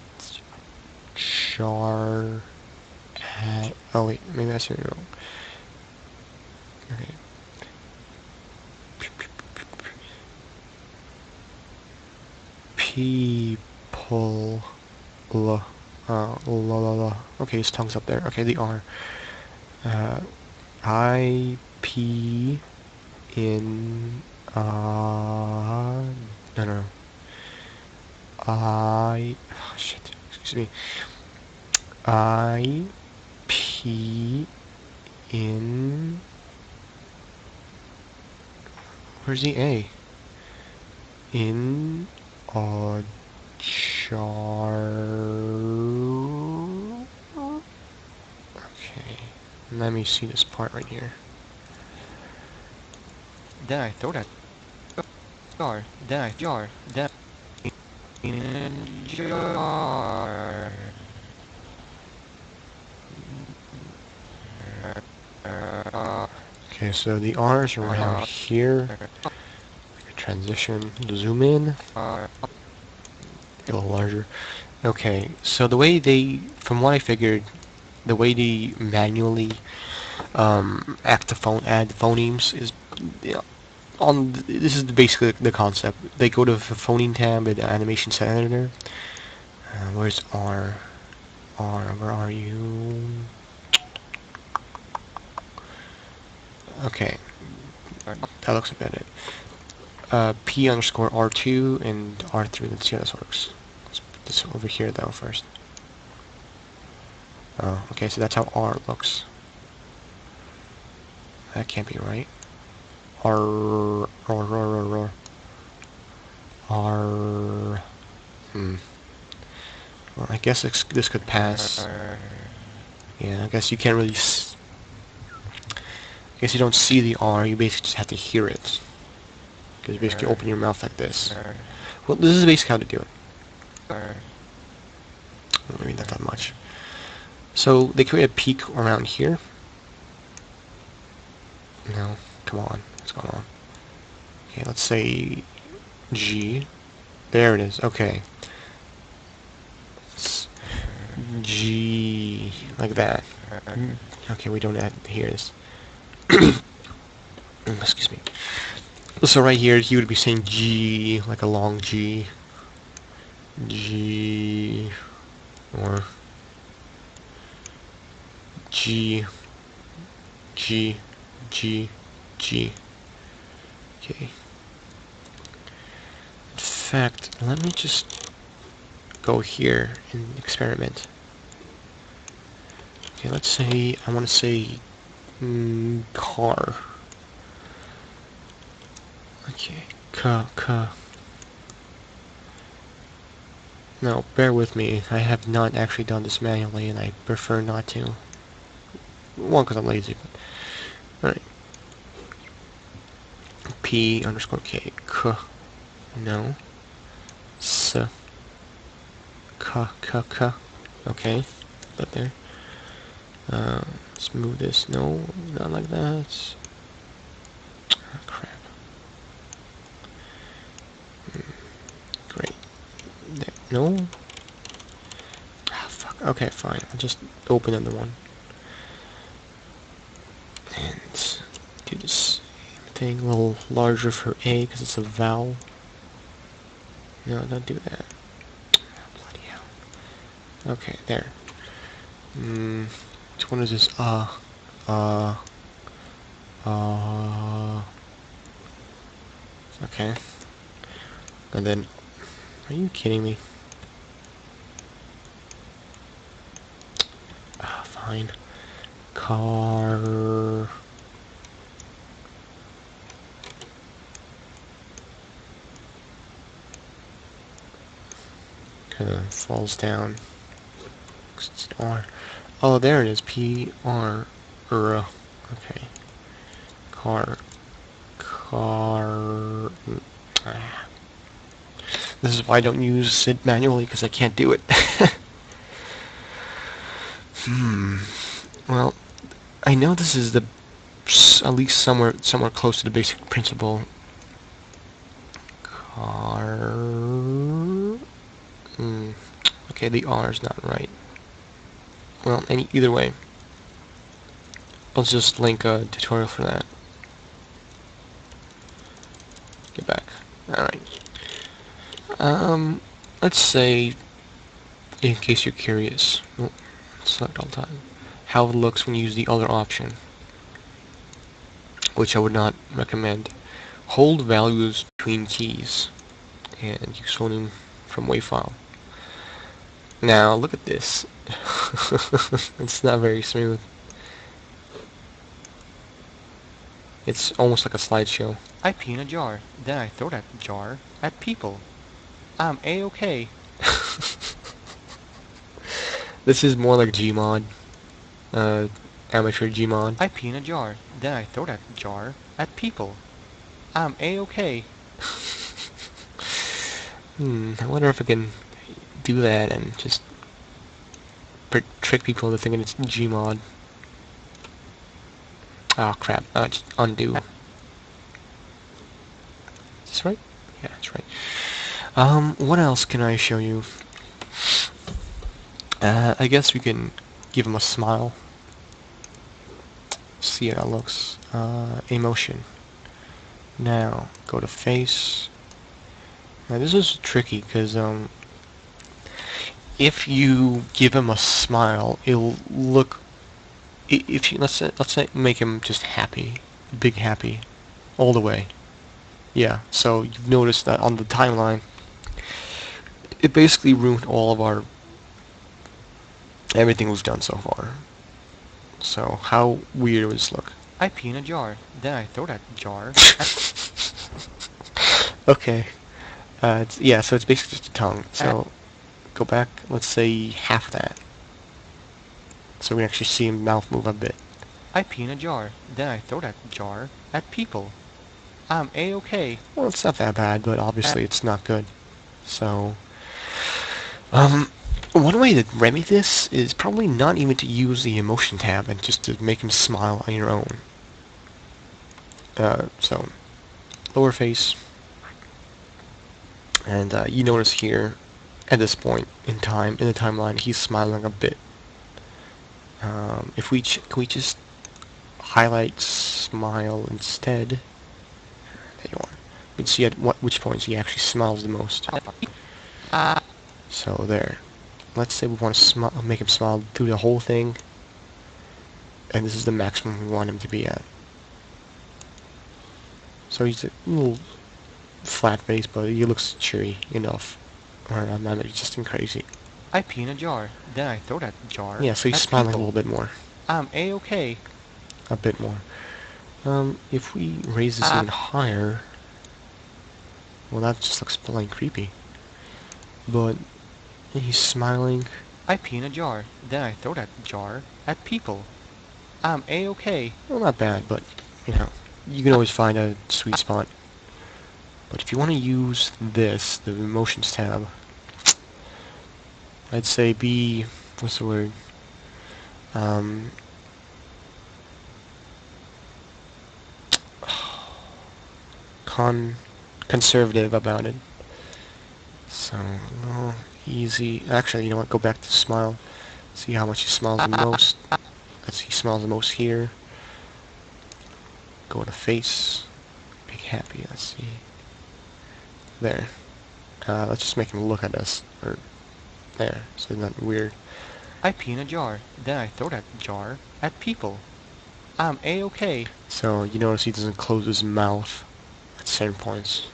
jar at... Oh wait, maybe I said it wrong. Okay. people. Okay, his tongue's up there. Okay, the R. I P in no no shit, excuse me. I P in, where's the A? In a jar. Okay, let me see this part right here. Then I throw that jar. Then in a jar. Okay, so the R's around here. Transition, zoom in, a little larger. Okay, so the way they, from what I figured, the way they manually add phonemes is, yeah, this is basically the concept. They go to the phoneme tab in the animation set editor. Where's R? R, where are you? Okay, that looks about it. P underscore R2 and R3. Let's see how this works. Let's put this over here though first. Oh, okay, so that's how R looks. That can't be right. R. Well, I guess this could pass. Yeah, I guess you can't really. I guess you don't see the R. You basically just have to hear it. Because you basically open your mouth like this. Well, this is basically how to do it. Well, maybe not that much. So they create a peak around here. No, come on, what's going on? Okay, let's say G. There it is. Okay. G, like that. Okay, we don't have to hear this. Excuse me. So right here, he would be saying G, like a long G. G, or G, G, G, G. Okay. In fact, let me just go here and experiment. Okay, let's say, I want to say car. Okay, ka. Now, bear with me. I have not actually done this manually, and I prefer not to. One, because I'm lazy, but... Alright. P underscore K. K. No. S. K. Okay. That there. Let's move this. No, not like that. Oh, crap. Great. There. No. Ah, fuck. Okay, fine. I'll just open another one. And do this thing a little larger for A, because it's a vowel. No, don't do that. Bloody hell. Okay, there. Which one is this? Okay. And then, are you kidding me? Ah, fine. Car. Kind of falls down. It's an R. Oh, there it is. P R. Okay. Car. Ah. This is why I don't use it manually, because I can't do it. Well, I know this is the at least somewhere close to the basic principle. Car. Okay, the R is not right. Well, either way, let's just link a tutorial for that. Get back. Alright. let's say, in case you're curious, well, select all time, how it looks when you use the other option, which I would not recommend. Hold values between keys and use phoneme from WAV file. Now look at this. It's not very smooth. It's almost like a slideshow. I pee in a jar, then I throw that jar at people. I'm A-okay. This is more like Gmod, uh, amateur Gmod. I pee in a jar, then I throw that jar at people. I'm A-okay. I wonder if I can do that and just trick people into thinking it's Gmod. Oh crap, just undo. Is this right? Yeah, that's right. What else can I show you? I guess we can give him a smile. See how that looks. Emotion. Now, go to face. Now this is tricky, because, if you give him a smile, it'll look... If you, let's say make him just happy. Big happy. All the way. Yeah, so you've noticed that on the timeline, it basically ruined all of our... everything we've done so far. So, how weird would this look? I pee in a jar, then I throw that jar at... Okay. Yeah, so it's basically just a tongue. So, go back, let's say half that. So we actually see him mouth move a bit. I pee in a jar, then I throw that jar at people. I'm A-okay. Well, it's not that bad, but obviously it's not good. So, one way to remedy this is probably not even to use the emotion tab and just to make him smile on your own. So, lower face. And you notice here, at this point in time, in the timeline, he's smiling a bit. If we can we just highlight smile instead? There you are. We can see at which points he actually smiles the most. So there. Let's say we want to make him smile through the whole thing, and this is the maximum we want him to be at. So he's a little flat face, but he looks cheery enough. Or I'm not just crazy. I pee in a jar, then I throw that jar Yeah, so he's at smiling people. a little bit more. I'm A-okay. A bit more. If we raise this even higher, well, that just looks plain creepy. But he's smiling. I pee in a jar, then I throw that jar at people. I'm A-okay. Well, not bad, but, you know, you can always find a sweet spot. But if you want to use this, the emotions tab, I'd say be, what's the word? Conservative about it. So, no, easy. Actually, you know what? Go back to smile. See how much he smiles the most. Let's see, he smiles the most here. Go to face. Big happy. Let's see. There. Let's just make him look at us. Or there. So it's not weird. I pee in a jar, then I throw that jar at people. I'm A-okay. So you notice he doesn't close his mouth at certain points.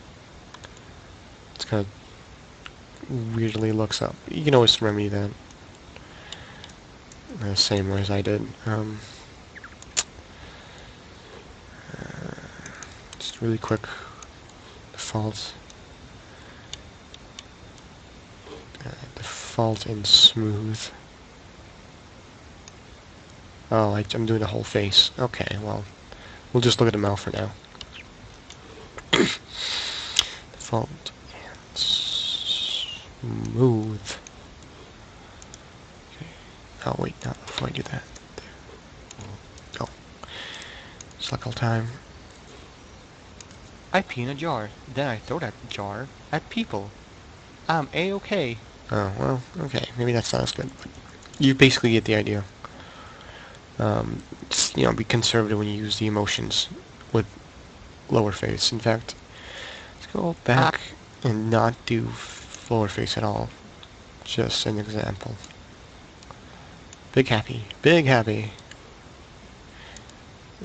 It's kind of weirdly looks up. You can always remedy that. The same way as I did. Just really quick. Default. Default and smooth. Oh, I'm doing the whole face. Okay, well, we'll just look at the mouth for now. Default and smooth. Okay. Oh wait, not before I do that. Go. Select all time. I pee in a jar, then I throw that jar at people. I'm A-okay. Oh, well, okay, maybe that's not as good, but you basically get the idea. Just, you know, be conservative when you use the emotions with lower face. In fact, let's go back and not do lower face at all. Just an example. Big happy. Big happy.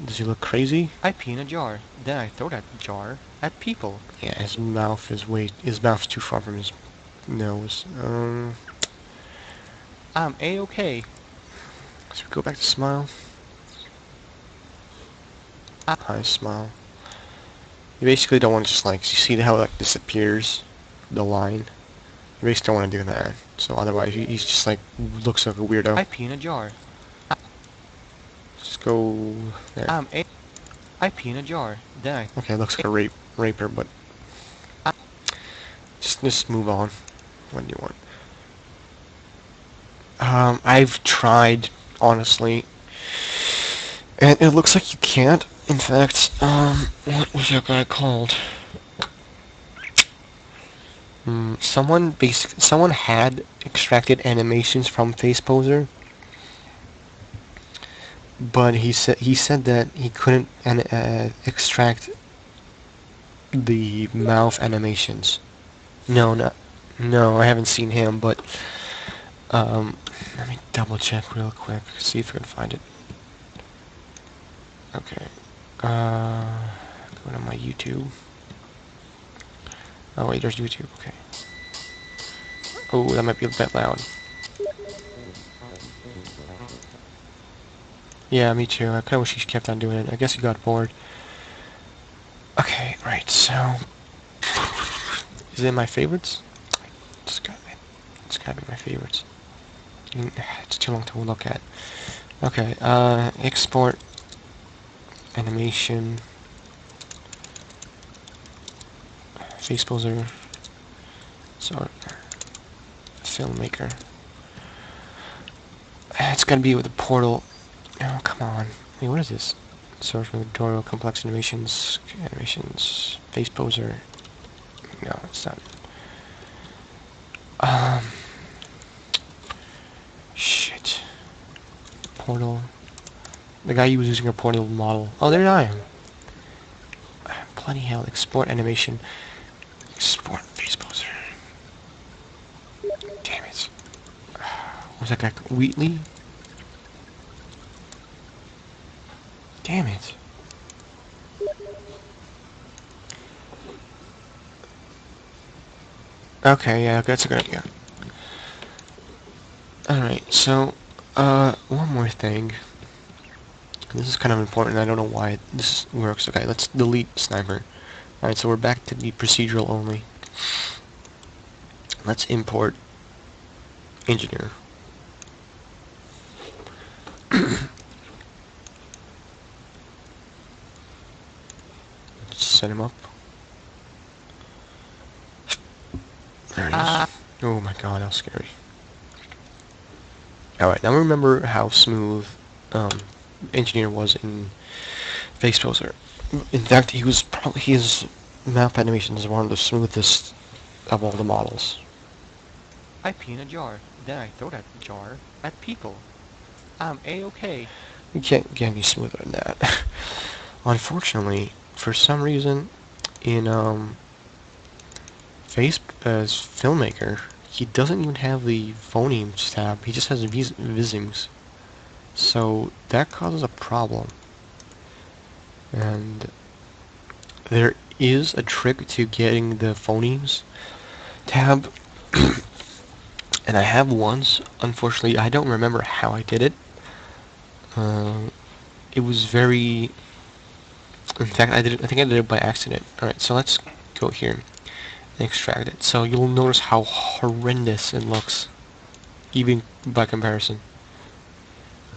Does he look crazy? I pee in a jar, then I throw that jar at people. Yeah, his mouth is his mouth's too far from his nose. I'm A-okay. So we go back to smile. Hi, smile. You basically don't want to just like, you see how it like disappears, the line? You basically don't want to do that. So otherwise, he's just like, looks like a weirdo. I pee in a jar. Just go there. I pee in a jar, then Okay, looks like a raper, but just move on. What do you want? I've tried, honestly, and it looks like you can't. In fact, what was that guy called? Someone had extracted animations from Faceposer, but he said that he couldn't extract the mouth animations. No, I haven't seen him, but let me double check real quick, see if I can find it. Okay, go to my YouTube. Oh wait, there's YouTube. Okay. Oh, that might be a bit loud. Yeah, me too. I kinda wish he kept on doing it. I guess he got bored. Okay, right, so... Is it my favorites? It's gotta be my favorites. It's too long to look at. Okay, export animation Faceposer. So filmmaker. It's gotta be with the portal. Oh, come on. Wait, what is this? Source from tutorial, complex animations, Faceposer. No, it's not. Shit. Portal. The guy was using a portal model. Oh, there I am. Bloody hell. Export animation. Export Faceposer. Damn it. Was that guy Wheatley? Damn it. Okay, yeah, that's a good idea. Alright, so, one more thing. This is kind of important, I don't know why this works. Okay, let's delete Sniper. Alright, so we're back to the procedural only. Let's import Engineer. Let's set him up. There he is. Oh my god, that was scary. Alright, now remember how smooth Engineer was in Faceposer. In fact, his mouth animations is one of the smoothest of all the models. I pee in a jar, then I throw that jar at people. I'm A-okay. You can't get any smoother than that. Unfortunately, for some reason, in Filmmaker, he doesn't even have the phonemes tab. He just has visings. So that causes a problem. And there is a trick to getting the phonemes tab. And I have once. Unfortunately, I don't remember how I did it. It was very... In fact, I think I did it by accident. Alright, so let's go here and extract it. So you'll notice how horrendous it looks, even by comparison.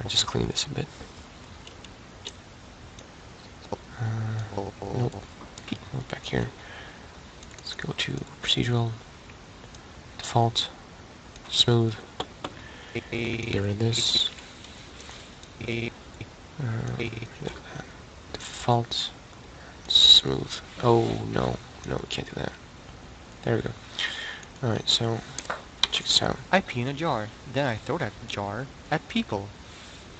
I'll just clean this a bit. Nope. Back here. Let's go to procedural, default, smooth. Get rid of this. Default, smooth. Oh no, we can't do that. There we go. Alright, so check this out. I pee in a jar, then I throw that jar at people.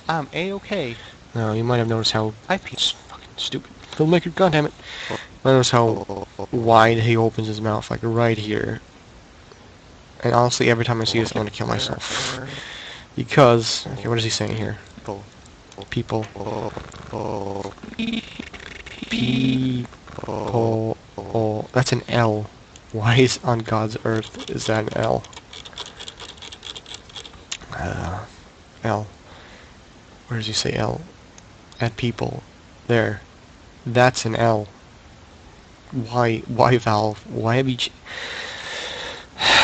I'm A-okay. Now you might have noticed how it's fucking stupid. Filmmaker, goddammit. You might notice how wide he opens his mouth, like right here. And honestly, every time I see this, I want to kill myself. Because, okay, what is he saying here? People. People. Oh, that's an L. Why is on God's earth is that an L? L. Where does he say L? At people. There. That's an L. Why Valve? Why have you...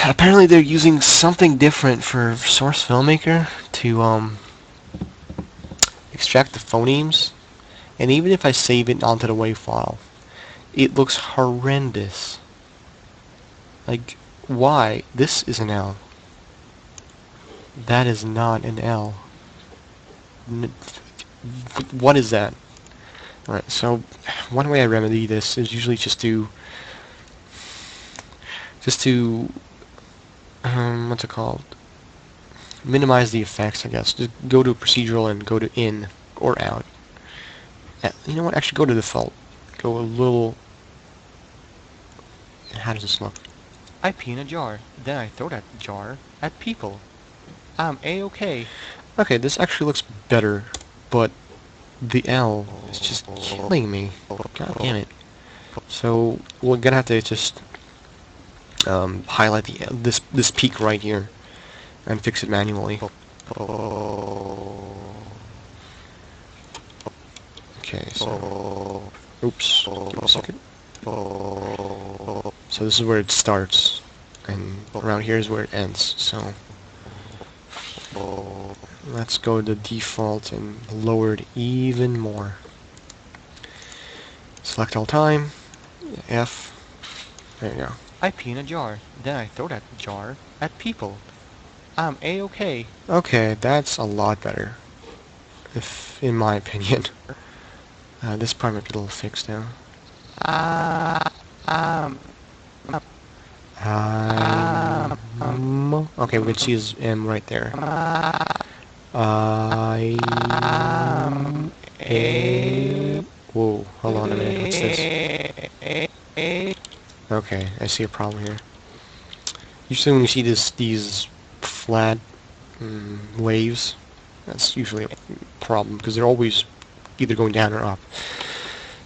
Apparently they're using something different for Source Filmmaker to, extract the phonemes. And even if I save it onto the WAV file, it looks horrendous. Like, why? This is an L. That is not an L. What is that? Alright, so one way I remedy this is usually just to what's it called? Minimize the effects, I guess. Just go to procedural and go to in or out. You know what? Actually, go to default. Go a little. How does this look? I pee in a jar, then I throw that jar at people. I'm A-okay. Okay, this actually looks better, but the L is just killing me. God damn it. So we're gonna have to just highlight this peak right here and fix it manually. Okay, so oops, give me a second. So this is where it starts, and around here is where it ends. So let's go to default and lower it even more. Select all time, F. There you go. I pee in a jar, then I throw that jar at people. I'm A-okay. Okay, that's a lot better, if in my opinion. This part might be a little fixed now. Okay, we can see his M right there. Whoa, hold on a minute. What's this? Okay, I see a problem here. Usually when you see these flat waves, that's usually a problem because they're always either going down or up.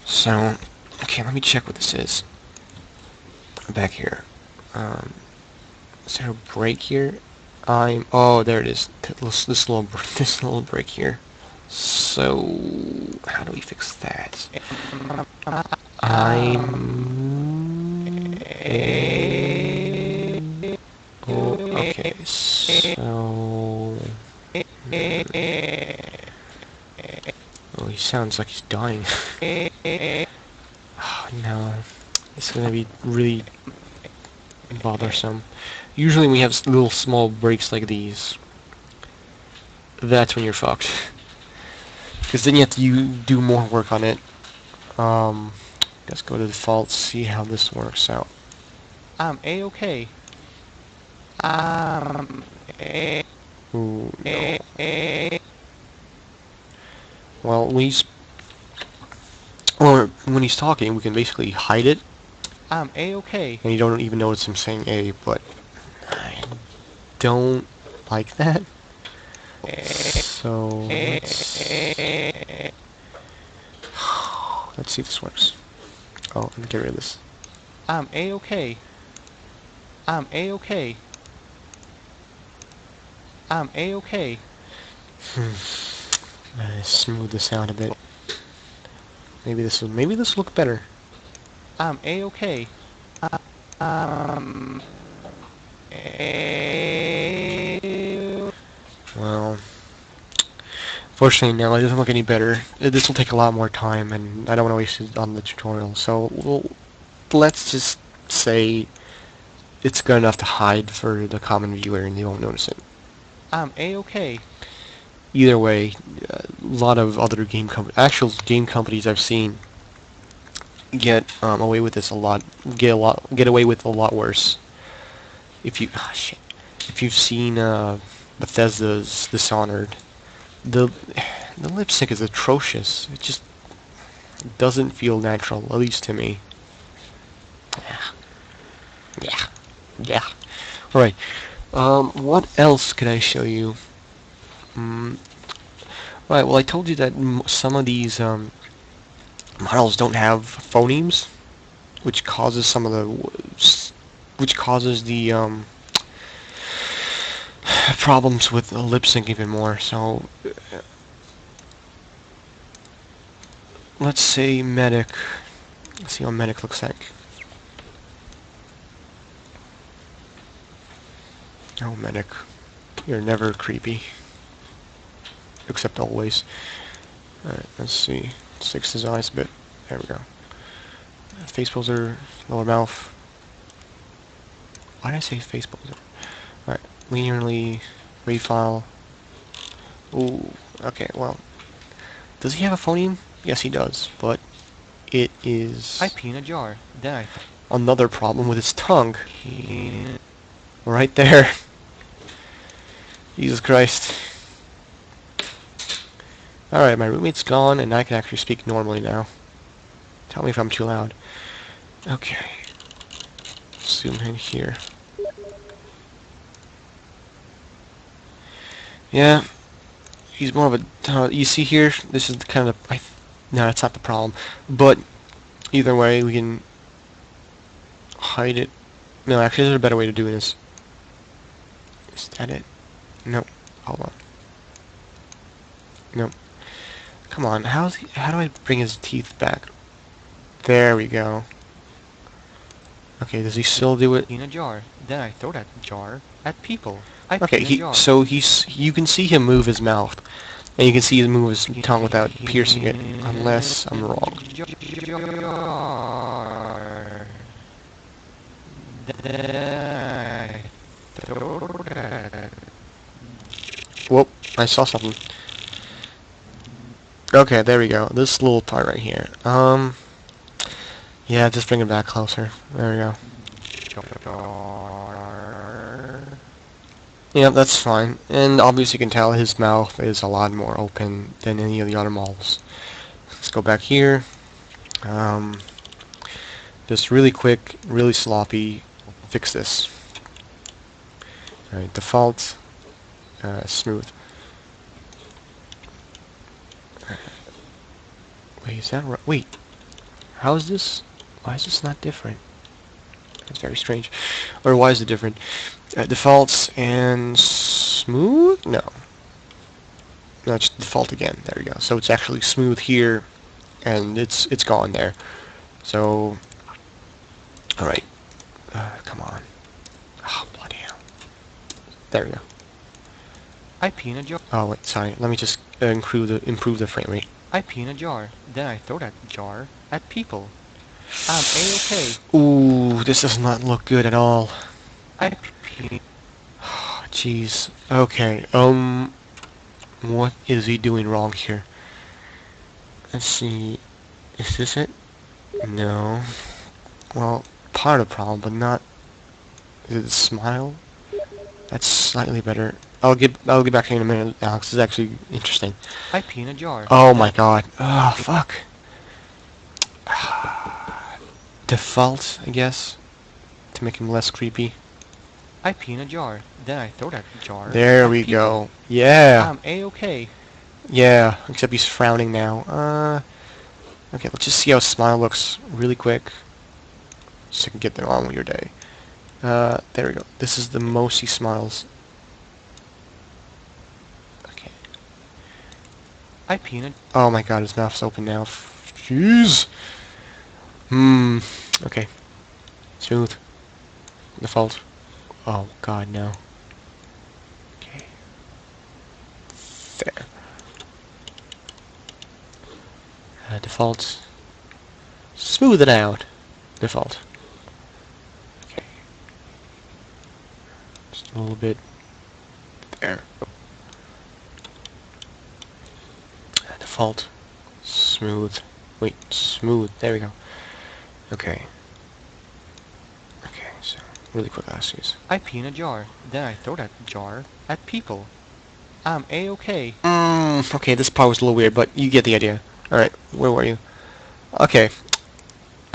So, okay, let me check what this is. Back here. Is there a break here? Oh, there it is. This little break here. So, how do we fix that? Oh, okay, so... Oh, he sounds like he's dying. Oh, no. It's gonna be really bothersome. Usually when we have little small breaks like these, that's when you're fucked. Because then you have to do more work on it. Let's go to default, see how this works out. I'm A-okay. Ooh, no. Well, when he's talking, we can basically hide it, I'm A-okay. and you don't even notice him saying A, but I don't like that. So, let's see if this works. Oh, let me get rid of this. I'm A-okay. I'm A-okay. I'm A-okay. Smooth this out a bit. Maybe this will look better. I'm A-okay. Well, fortunately no, it doesn't look any better. This will take a lot more time, and I don't want to waste it on the tutorial. So let's just say it's good enough to hide for the common viewer, and they won't notice it. I'm A-okay. Either way, a lot of other actual game companies I've seen get away with this a lot. Get away with a lot worse. If you've seen Bethesda's Dishonored, the lip sync is atrocious. It just doesn't feel natural, at least to me. Yeah. Alright, what else could I show you? Mm, right, well I told you that some of these models don't have phonemes, which causes some of the which causes the problems with lip sync even more. So let's say medic. Let's see what medic looks like. Oh, medic, you're never creepy, except always. Alright, let's see. Let's fix his eyes a bit. There we go. Faceposer, lower mouth. Why did I say faceposer? Alright, linearly, wave file. Ooh, okay, well. Does he have a phoneme? Yes, he does, but it is I pee in a jar. Then I another problem with his tongue. Right there. Jesus Christ. Alright, my roommate's gone, and I can actually speak normally now. Tell me if I'm too loud. Okay. Zoom in here. Yeah, he's more of a... you see here, this is the kind of... no, that's not the problem. But, either way, we can hide it. No, actually, there's a better way to do this. Is that it? Nope. Hold on. Nope. Come on, how do I bring his teeth back? There we go. Okay, does he still do it? pee in a jar. Then I throw that jar at people. I pee Okay, in a jar. so you can see him move his mouth, and you can see him move his tongue without piercing it, unless I'm wrong. Jar. Then I throw that. Whoop, I saw something. Okay, there we go. This little part right here. Yeah, just bring it back closer. There we go. Jar. Yeah, that's fine. And obviously you can tell his mouth is a lot more open than any of the other models. Let's go back here. Just really quick, really sloppy, fix this. Alright, default, smooth. Wait, is that right? Wait, how is this? Why is this not different? That's very strange. Or why is it different? Defaults and smooth? No. No, it's default again. There we go. So it's actually smooth here, and it's gone there. So, all right. Come on. Oh, bloody hell. There we go. I pee in a jar. Oh wait, sorry. Let me just improve the frame rate. I pee in a jar. Then I throw that jar at people. I'm A-okay. Ooh, this does not look good at all. I pee. Jeez. Okay. What is he doing wrong here? Let's see. Is this it? No. Well, part of the problem, but not. Is it the smile? That's slightly better. I'll get back to you in a minute, Alex. This is actually interesting. I pee in a jar. Oh my god. Oh, fuck. Default, I guess, to make him less creepy. I pee in a jar. Then I throw that jar There at we people. go. Yeah. I'm A-okay. Yeah, except he's frowning now. Okay, let's just see how smile looks really quick, so you can get on with your day. There we go. This is the most he smiles. Okay. I pee in a... Oh my god, his mouth's open now. Jeez. Okay. Smooth. Default. Oh god, no. Okay. There. Default. Smooth it out. Default. Okay. Just a little bit. There. Default. Smooth. Wait, smooth. There we go. Okay. Okay, so really quick asses. I pee in a jar. Then I throw that jar at people. I'm A-okay. Okay, this part was a little weird, but you get the idea. Alright, where were you? Okay.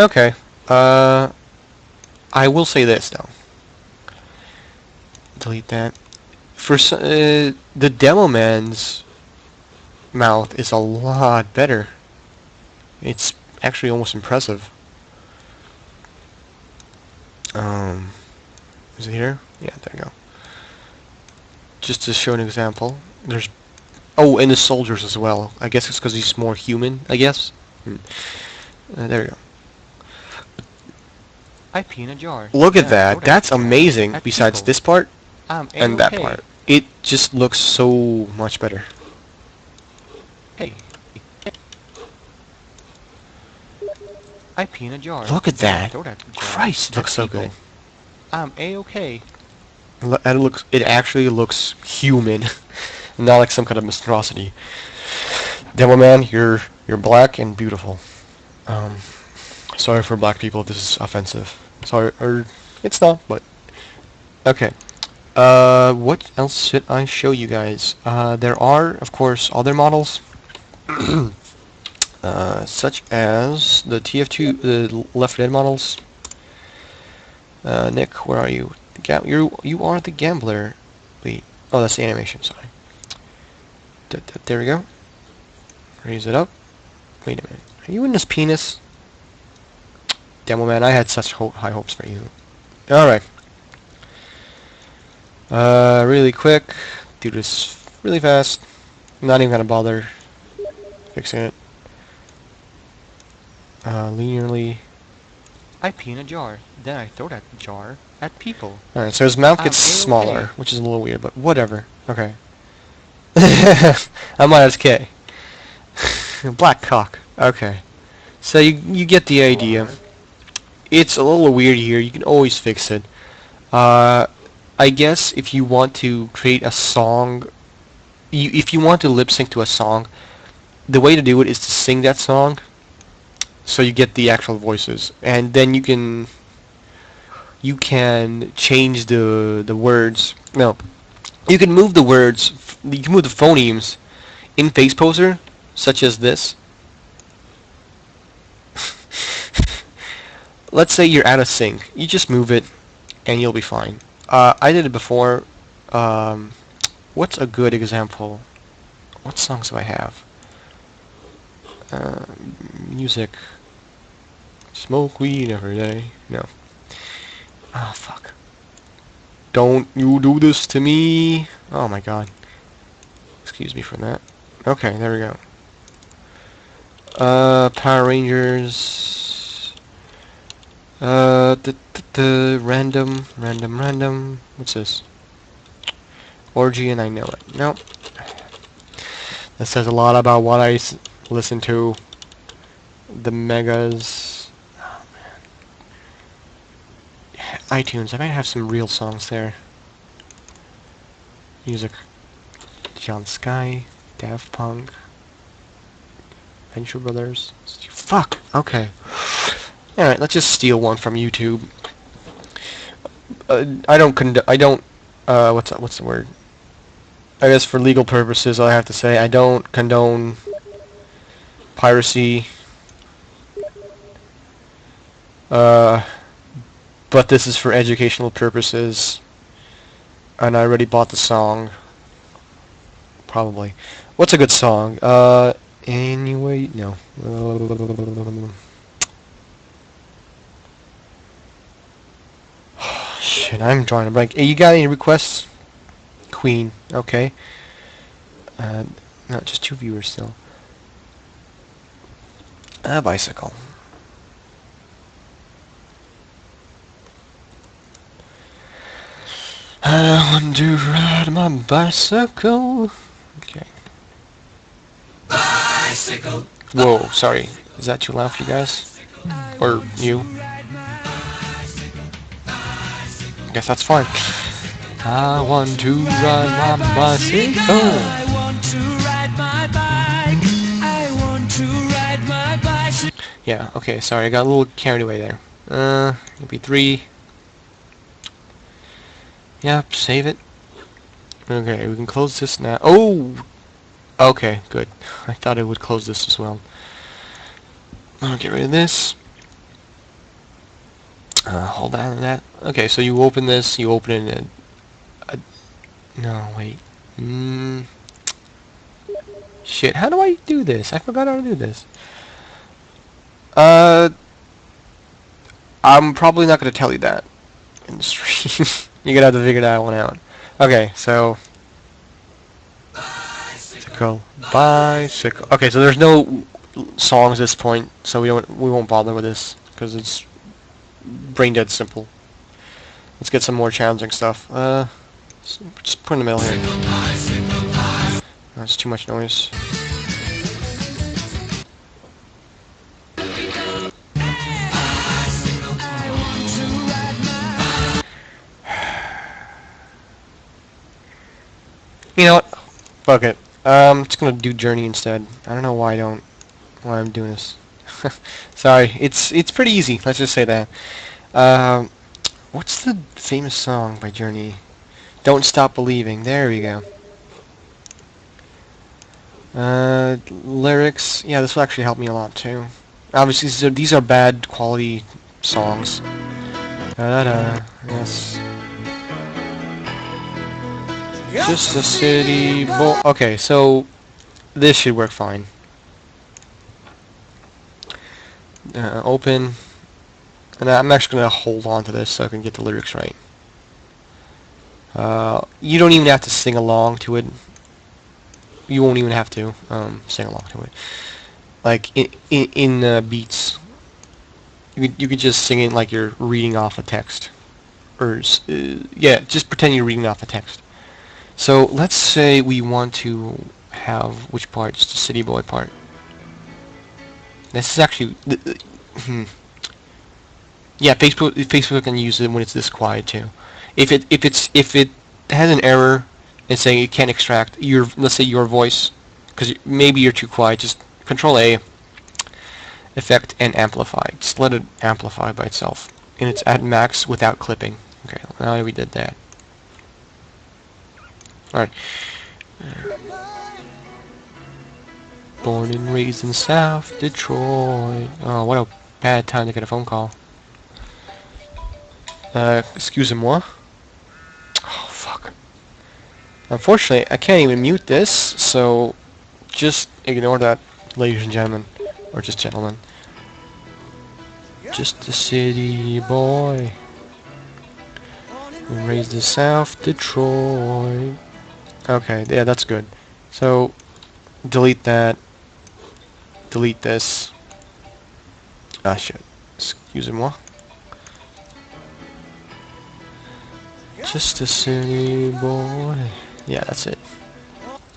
Okay. I will say this, though. delete that. The demo man's mouth is a lot better. It's actually almost impressive. Um, is it here? Yeah, there you go. Just to show an example, there's and the soldiers as well. I guess it's because he's more human. I guess. There you go. I pee in a jar. Look at Then I that. throw that That's jar amazing. at Besides people. this part I'm and that A-okay. part, it just looks so much better. Hey. I pee in a jar. Look at Then I that. throw that jar Christ, it at looks so good. people. I'm A-okay. And it actually looks human, not like some kind of monstrosity. Devilman, you're black and beautiful. Um, sorry for black people if this is offensive. Sorry, or it's not, but okay. What else should I show you guys? There are, of course, other models, such as the TF2, the Left 4 Dead models. Nick, where are you? You are the gambler. Wait. Oh, that's the animation. Sorry. There we go. Raise it up. Wait a minute. Are you in this penis? Demo man, I had such high hopes for you. All right. Really quick. Do this really fast. I'm not even gonna bother fixing it. Linearly. I pee in a jar. Then I throw that jar at people. Alright, so his mouth I'm gets A-okay. smaller, which is a little weird, but whatever. Okay. I'm -K. Black cock. Okay. So you get the idea. It's a little weird here. You can always fix it. I guess if you want to create a song, if you want to lip sync to a song, the way to do it is to sing that song, so you get the actual voices, and then you can change the words. No, you can move the words. You can move the phonemes in Faceposer, such as this. Let's say you're out of sync. You just move it, and you'll be fine. I did it before. Um, what's a good example? What songs do I have? Uh, Music. Smoke weed every day. No. Oh, fuck. Don't you do this to me. Oh my god. Excuse me for that. Okay, there we go. Power Rangers. Random. What's this? Orgy and I know it. Nope. That says a lot about what I listen to. The Megas. Oh, man. iTunes. I might have some real songs there. Music. John Sky. Daft Punk. Venture Brothers. Fuck. Okay. Alright, let's just steal one from YouTube. I don't, what's the word? I guess for legal purposes, I have to say, I don't condone piracy. But this is for educational purposes. And I already bought the song. Probably. What's a good song? Anyway, no. Shit, I'm drawing a blank. Hey, you got any requests? Queen, okay. No, just 2 viewers still. A bicycle. I want to ride my bicycle. Okay. Bicycle. Whoa, sorry. Is that too loud for you guys? Or you? I guess that's fine. I want to ride my bicycle. I want to ride my bike. I want to ride my bicycle. Yeah, okay, sorry, I got a little carried away there. It'll be 3. Yep, save it. Okay, we can close this now. Oh! Okay, good. I thought it would close this as well. I'll get rid of this. Hold on to that. Okay, so you open this, you open it in No, wait. Shit, how do I do this? I forgot how to do this. Uh, I'm probably not going to tell you that in the stream. You're going to have to figure that one out. Okay, so... Bicycle, bicycle. Okay, so there's no songs at this point, so we won't bother with this, because it's brain dead simple. Let's get some more challenging stuff. Just put in the middle here. That's too much noise. You know what? Fuck it. I'm just gonna do Journey instead. I don't know why I'm doing this. Sorry, it's pretty easy. Let's just say that. Um, what's the famous song by Journey? Don't Stop Believing. There we go. Lyrics. Yeah, this will actually help me a lot too. Obviously, these are bad quality songs. Da-da-da. Yes. Just a city boy. Okay, so this should work fine. Open. And I'm actually going to hold on to this so I can get the lyrics right. You don't even have to sing along to it. You won't even have to sing along to it. Like in beats, you could just sing it like you're reading off a text, or yeah, just pretend you're reading off a text. So let's say we want to have which part? Just the city boy part. This is actually yeah, Facebook can use it when it's this quiet too. If it has an error and saying it can't extract your, let's say, your voice, because maybe you're too quiet, just Control A, effect, and amplify. Just let it amplify by itself, and it's at max without clipping. Okay, now we did that. All right. Born and raised in South Detroit. Oh, what a bad time to get a phone call. Excusez-moi. Oh, fuck. Unfortunately, I can't even mute this, so just ignore that, ladies and gentlemen. Or just gentlemen. Just a city boy. Raised in South Detroit. Okay, yeah, that's good. So, delete that. Delete this. Ah, shit. Excusez-moi. Just a city boy. Yeah, that's it.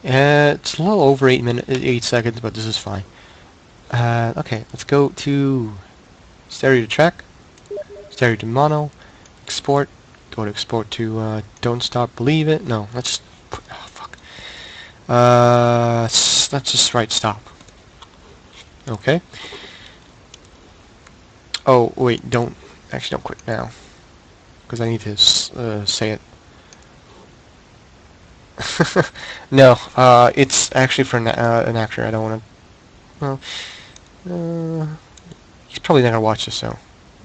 It's a little over 8 seconds, but this is fine. Okay, let's go to stereo to track, stereo to mono, export. Go to export to Don't Stop Believe It. No, let's put, oh fuck. Let's just write stop. Okay. Oh wait, don't quit now, because I need to say it. No, it's actually for an actor. I don't want to. Well, he's probably not gonna watch this, so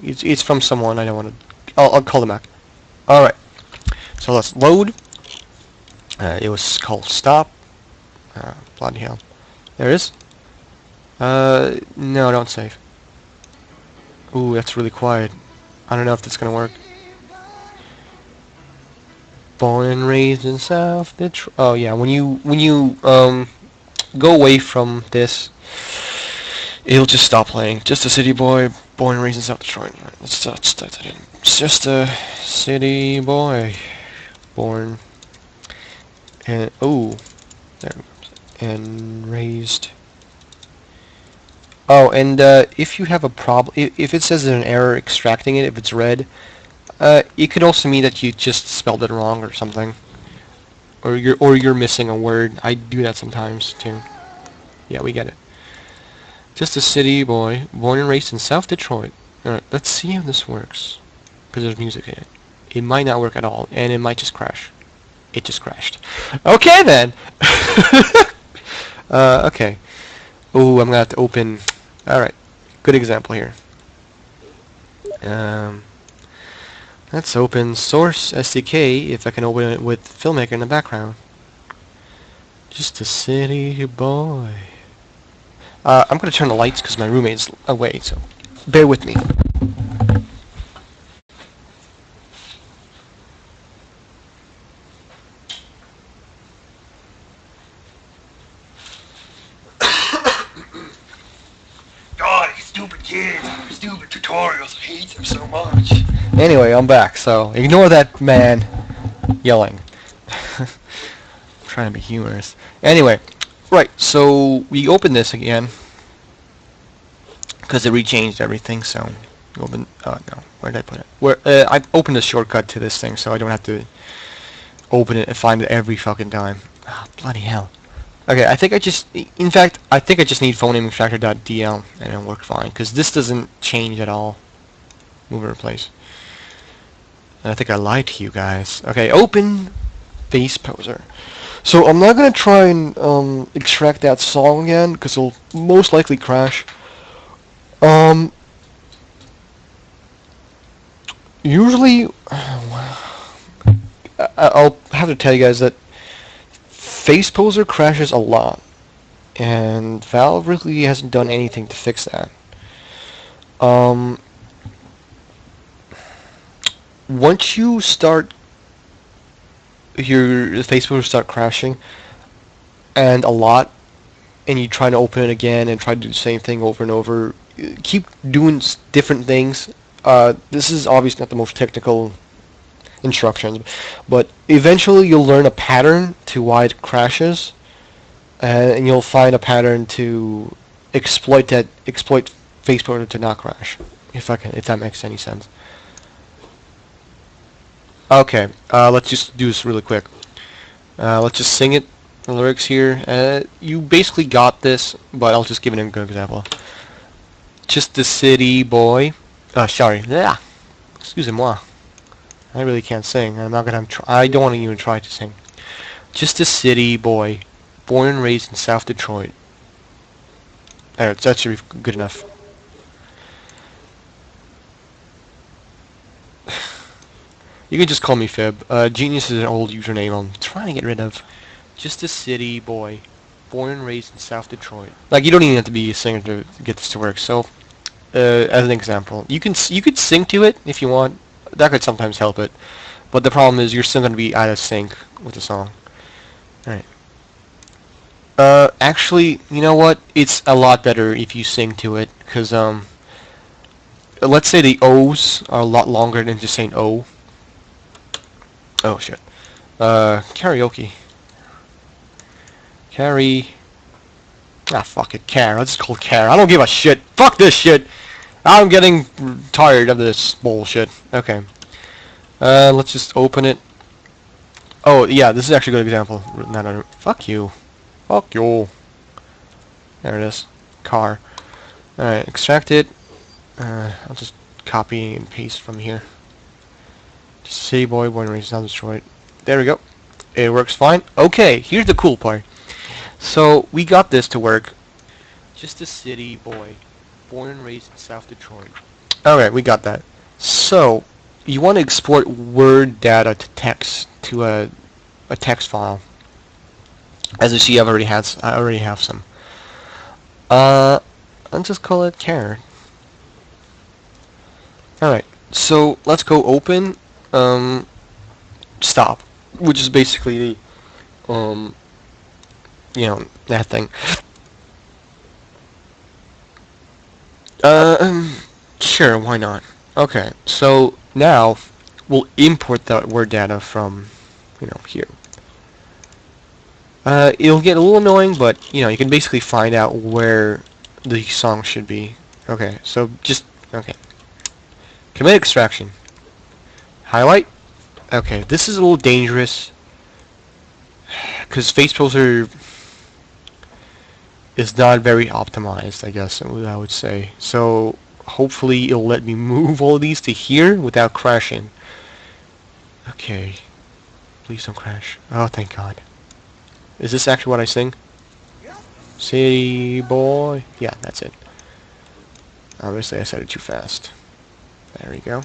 it's from someone. I don't want to. I'll call them back. All right. So let's load. It was called stop. Bloody hell. There it is. No, don't save. Ooh, that's really quiet. I don't know if that's gonna work. Born and raised in South Detroit. Oh yeah, when you go away from this, it'll just stop playing. Just a city boy, born and raised in South Detroit. Right, let's type that in. It's just a city boy, born and there we go. And raised. Oh, and if you have a problem, if it says there's an error extracting it, if it's red, it could also mean that you just spelled it wrong or something, or you're missing a word. I do that sometimes too. Yeah, we get it. Just a city boy, born and raised in South Detroit. Alright, let's see how this works, because there's music in it. It might not work at all, and it might just crash. It just crashed. Okay then. Okay. Oh, I'm gonna have to open. All right, good example here. Let's open Source SDK if I can open it with Filmmaker in the background. Just a city boy. I'm gonna turn the lights because my roommate's away, so bear with me. God, these stupid kids, stupid tutorials, I hate them so much. Anyway, I'm back, so ignore that man yelling. I'm trying to be humorous. Anyway, right, so we open this again because it rechanged everything, so open, no, where did I put it? I opened a shortcut to this thing, so I don't have to open it and find it every fucking time. Ah, bloody hell. Okay, I think I just, in fact, I think I just need phonemeextractor.dl and it'll work fine, because this doesn't change at all. Move and replace. And I think I lied to you guys. Okay, open Faceposer. So I'm not going to try and extract that song again, because it'll most likely crash. Usually, I'll have to tell you guys that Faceposer crashes a lot, and Valve really hasn't done anything to fix that. Once you start your Faceposer start crashing, and a lot, and you try to open it again and try to do the same thing over and over, keep doing different things. This is obviously not the most technical instructions, but eventually you'll learn a pattern to why it crashes, and you'll find a pattern to exploit Faceposer to not crash. If that makes any sense. Okay, let's just do this really quick. Let's just sing it. The lyrics here. You basically got this, but I'll just give it a good example. Just a city boy. Sorry. Yeah. Excusez-moi. I really can't sing. I'm not gonna. I don't want to even try to sing. Just a city boy, born and raised in South Detroit. There, that should be good enough. You can just call me Fib. Genius is an old username I'm trying to get rid of. Just a city boy, born and raised in South Detroit. Like, you don't even have to be a singer to get this to work. So, as an example, you could sing to it if you want. That could sometimes help it. But the problem is you're still going to be out of sync with the song. Alright. Actually, you know what? It's a lot better if you sing to it. Because, let's say the O's are a lot longer than just saying O. Oh, shit. Karaoke. Carry. Ah, fuck it. Care. Let's just call it Care. I don't give a shit. Fuck this shit. I'm getting tired of this bullshit. Okay. Let's just open it. Oh, yeah, this is actually a good example. Fuck you. Fuck you. There it is. Car. Alright, extract it. I'll just copy and paste from here. Just city boy, born and raised in South Detroit. There we go. It works fine. Okay, here's the cool part. So, we got this to work. Just a city boy, born and raised in South Detroit. Alright, we got that. So, you want to export Word data to text, to a text file. As you see, I already have some. I'll just call it char. Alright, so let's go open, stop, which is basically the, you know, that thing. Sure, why not? Okay, so now we'll import that word data from, you know, here. It'll get a little annoying, but, you know, you can basically find out where the song should be. Okay, so just, okay. Commit extraction. Highlight. Okay, this is a little dangerous, because Faceposer is not very optimized, I guess, I would say. So hopefully it'll let me move all of these to here without crashing. Okay. Please don't crash. Oh, thank God. Is this actually what I sing? City boy. Yeah, that's it. Obviously I said it too fast. There we go.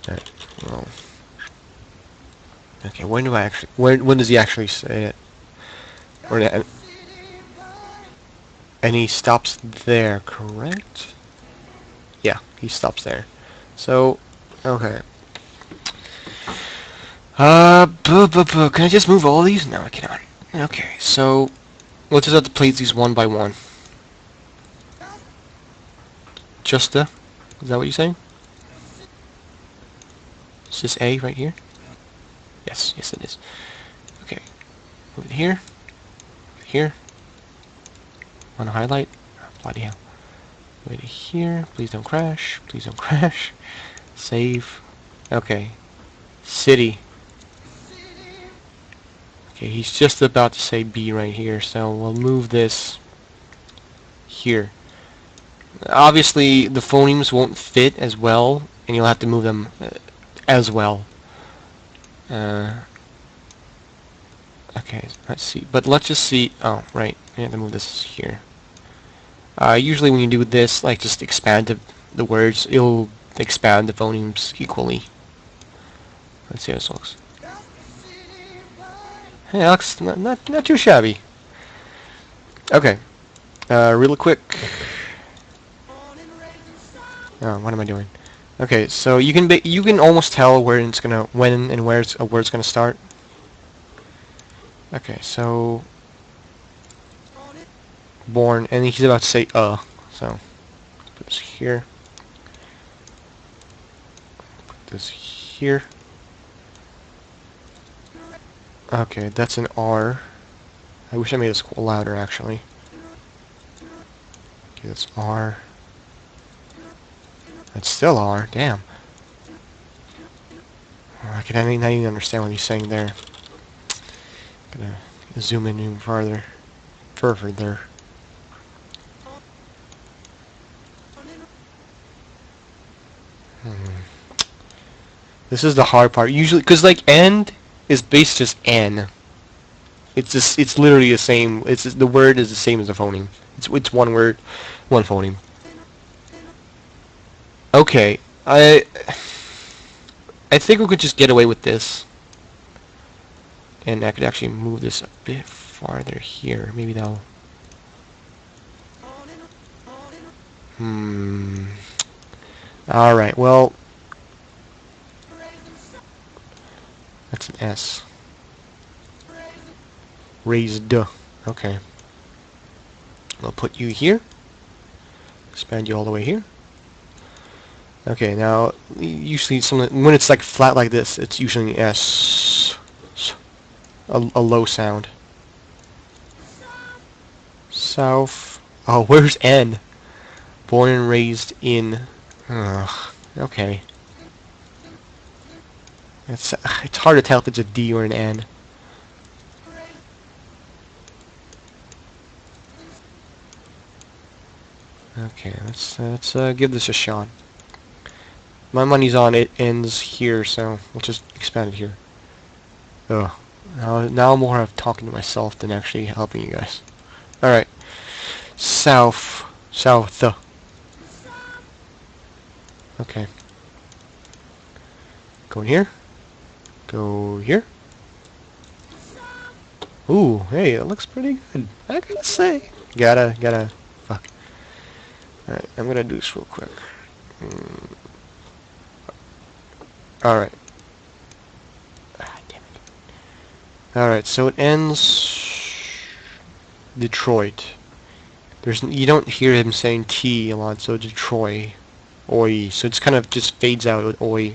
Alright, well. Okay, when do I actually... When does he actually say it? Or, and he stops there, correct? Yeah, he stops there. So, okay. Can I just move all these? No, I cannot. Okay, so we'll just have to place these one by one. Just the... Is that what you're saying? Is this A right here? Yes, yes it is. Okay, move it here. Here. Want to highlight? Oh, bloody hell. Move it here. Please don't crash. Please don't crash. Save. Okay. City. Okay, he's just about to say B right here, so we'll move this here. Obviously, the phonemes won't fit as well, and you'll have to move them as well. Okay, let's see. But let's just see. Oh, right. I have to move this here. Usually when you do this, like just expand the words, it'll expand the phonemes equally. Let's see how this looks. Hey, Alex, not too shabby. Okay, real quick. Oh, what am I doing? Okay, so you can almost tell where it's gonna when and where a word's gonna start. Okay, so born, and he's about to say so put this here. Put this here. Okay, that's an R. I wish I made this louder, actually. Okay, that's R. That's still R. Damn. I can not even understand what he's saying there. Gonna zoom in even farther. Further. This is the hard part. Usually, because like end is based just N. It's literally the same. It's just, the word is the same as the phoneme. It's one word, one phoneme. Okay, I think we could just get away with this, and I could actually move this a bit farther here. Maybe that'll. All right. Well, that's an S. Raised. Okay. I'll put you here. Expand you all the way here. Okay, now usually when it's like flat like this, it's usually S, a low sound. South. Oh, where's N? Born and raised in. Okay. It's hard to tell if it's a D or an N. Okay, let's give this a shot. My money's on it ends here, so we'll just expand it here. Oh, now I'm more of talking to myself than actually helping you guys. All right, south. Okay. Go in here. Go here. Ooh, hey, it looks pretty good. I gotta say. Gotta. Fuck. All right, I'm gonna do this real quick. Alright. Ah, damn it. Alright, so it ends Detroit. You don't hear him saying T a lot, so Detroit. Oi. So it's kind of just fades out with oi.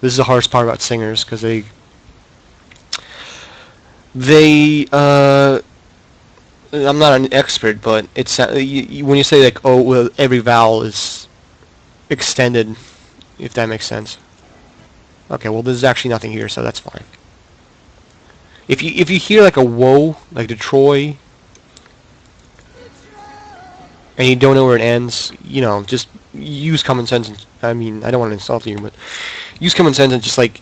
This is the hardest part about singers, because they I'm not an expert, but it's when you say like, oh, well, every vowel is extended, if that makes sense. Okay, well, there's actually nothing here, so that's fine. If you hear like a whoa, like Detroit, and you don't know where it ends, you know, just use common sense. I mean, I don't want to insult you, but use common sense and just like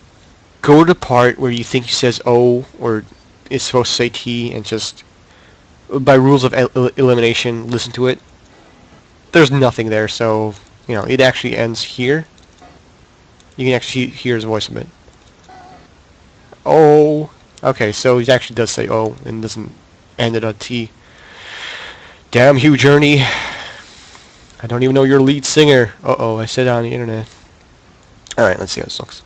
go to the part where you think he says O or is supposed to say T, and just by rules of elimination, listen to it. there's nothing there, so it actually ends here. You can actually hear his voice a bit. Oh, okay, so he actually does say oh and doesn't end it on T. Damn you, Journey. I don't even know your lead singer. Uh-oh, I said it on the internet. Alright, let's see how this looks.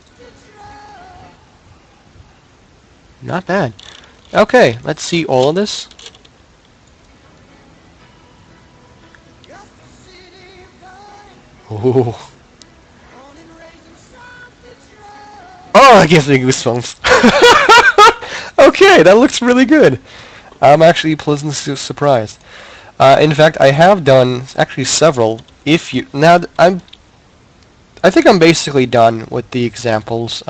Not bad. Okay, let's see all of this. Oh. Oh, that gives me goosebumps. Okay, that looks really good. I'm actually pleasantly surprised. In fact, I have done actually several. If you I think I'm basically done with the examples.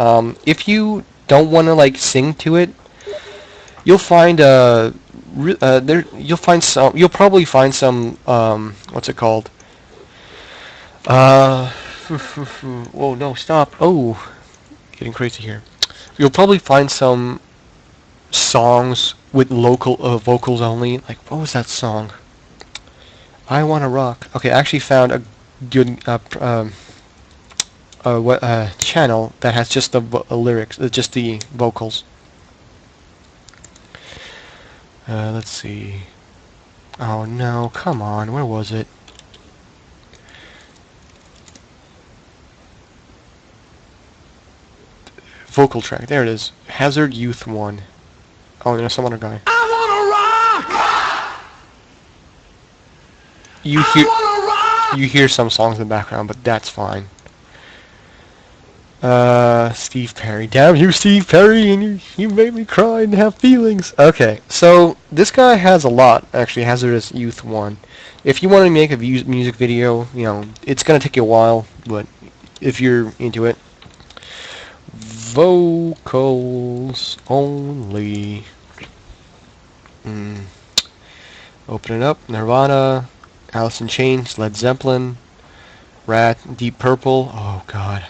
If you don't want to like sing to it, you'll find you'll probably find some what's it called? Whoa, no, stop. Oh, getting crazy here. You'll probably find some songs with local vocals only. Like, what was that song? I Wanna Rock. Okay, I actually found a good channel that has just the lyrics, just the vocals. Let's see. Oh no, come on, where was it? Vocal track, there it is. Hazard Youth 1. Oh, there's some other guy. I wanna rock! You hear some songs in the background, but that's fine. Steve Perry. Damn you, Steve Perry, and you made me cry and have feelings. Okay, so this guy has a lot, actually. Hazardous Youth 1. If you want to make a music video, it's going to take you a while, but if you're into it. Vocals only. Open it up. Nirvana, Alice in Chains, Led Zeppelin, Rat, Deep Purple. Oh, God.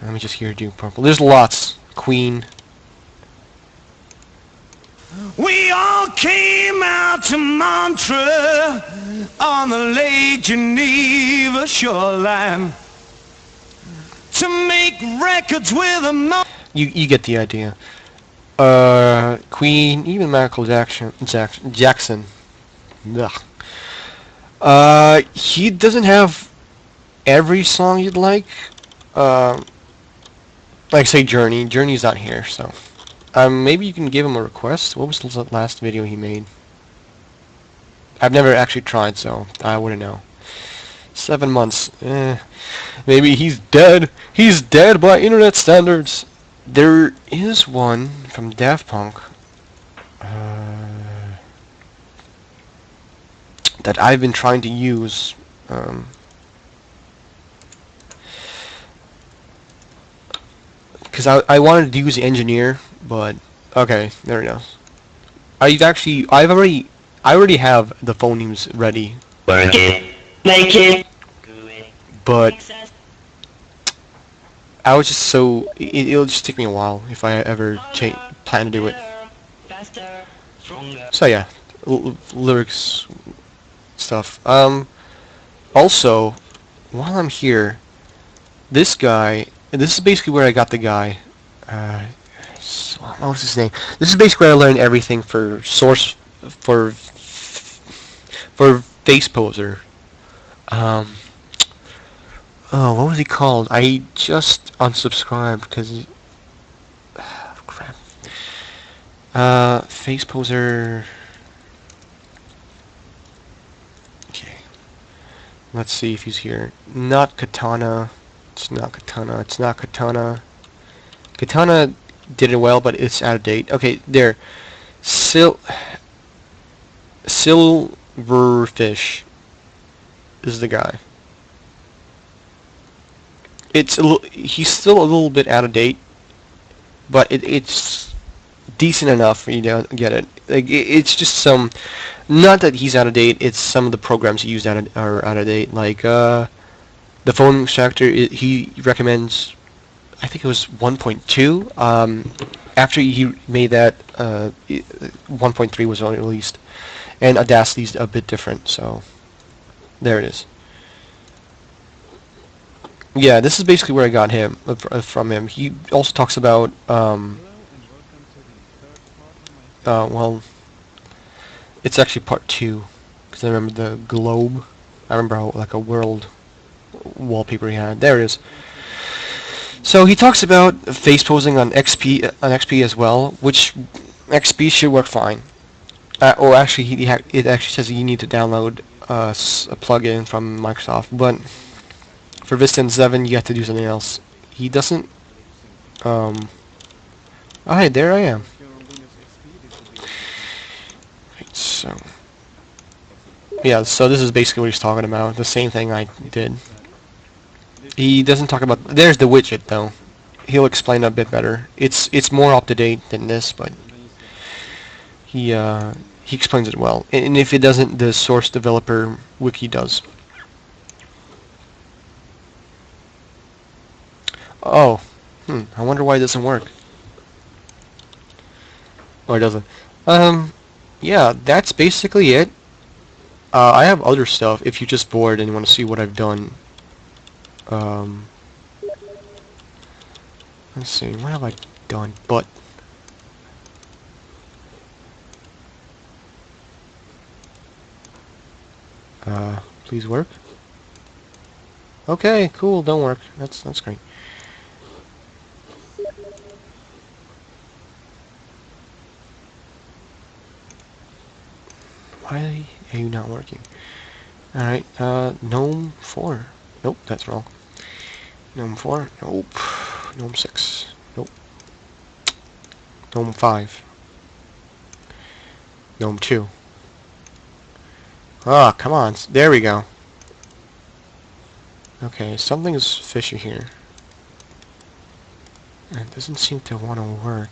Let me just hear Deep Purple. There's lots. Queen. We all came out to Montreux on the Lake Geneva shoreline to make records with a You get the idea. Queen, even Michael Jackson. Ugh. He doesn't have every song you'd like. Like say Journey. Journey's not here, so maybe you can give him a request. What was the last video he made? I've never actually tried, so I wouldn't know. 7 months. Maybe he's dead. He's dead by internet standards. There is one from Daft Punk that I've been trying to use. Because I wanted to use the engineer, but okay, there it goes. I already have the phonemes ready. Work it, make it, do it. But I was just so it'll just take me a while if I ever plan to do it. Faster, stronger. So yeah, lyrics stuff. Also, while I'm here, this guy. This is basically where I got the guy. What was his name? This is basically where I learned everything for Faceposer. Oh, what was he called? I just unsubscribed because crap. Faceposer. Okay. Let's see if he's here. Not Katana. It's not Katana. It's not Katana. Katana did it well, but it's out of date. Okay, there. Silverfish is the guy. He's still a little bit out of date, but it's decent enough for you to get it. Like it's just some, not that he's out of date. It's some of the programs he used are out of date. Like the phone extractor. He recommends, I think it was 1.2. After he made that, 1.3 was only released, and Audacity's a bit different. So there it is. Yeah, this is basically where I got him from him. He also talks about well, it's actually part two because I remember the globe. I remember how like a world wallpaper he had. There it is. So he talks about face posing on XP as well, which XP should work fine. Or actually, it actually says you need to download a plugin from Microsoft, but for Vista and 7, you have to do something else. He doesn't. Oh, hey, there I am. Right, so yeah, so this is basically what he's talking about. The same thing I did. He doesn't talk about. There's the widget though. He'll explain a bit better. It's more up to date than this, but he explains it well. And if it doesn't, the source developer wiki does. Oh, I wonder why it doesn't work. Or it doesn't. Yeah, that's basically it. I have other stuff if you're just bored and you want to see what I've done. Um, let's see, what have I done? But please work. Okay, cool. Don't work. That's great. Why are you not working? All right. Gnome 4. Nope, that's wrong. Gnome 4. Nope. Gnome 6. Nope. Gnome 5. Gnome 2. Ah, come on. There we go. Okay, something is fishy here. It doesn't seem to want to work.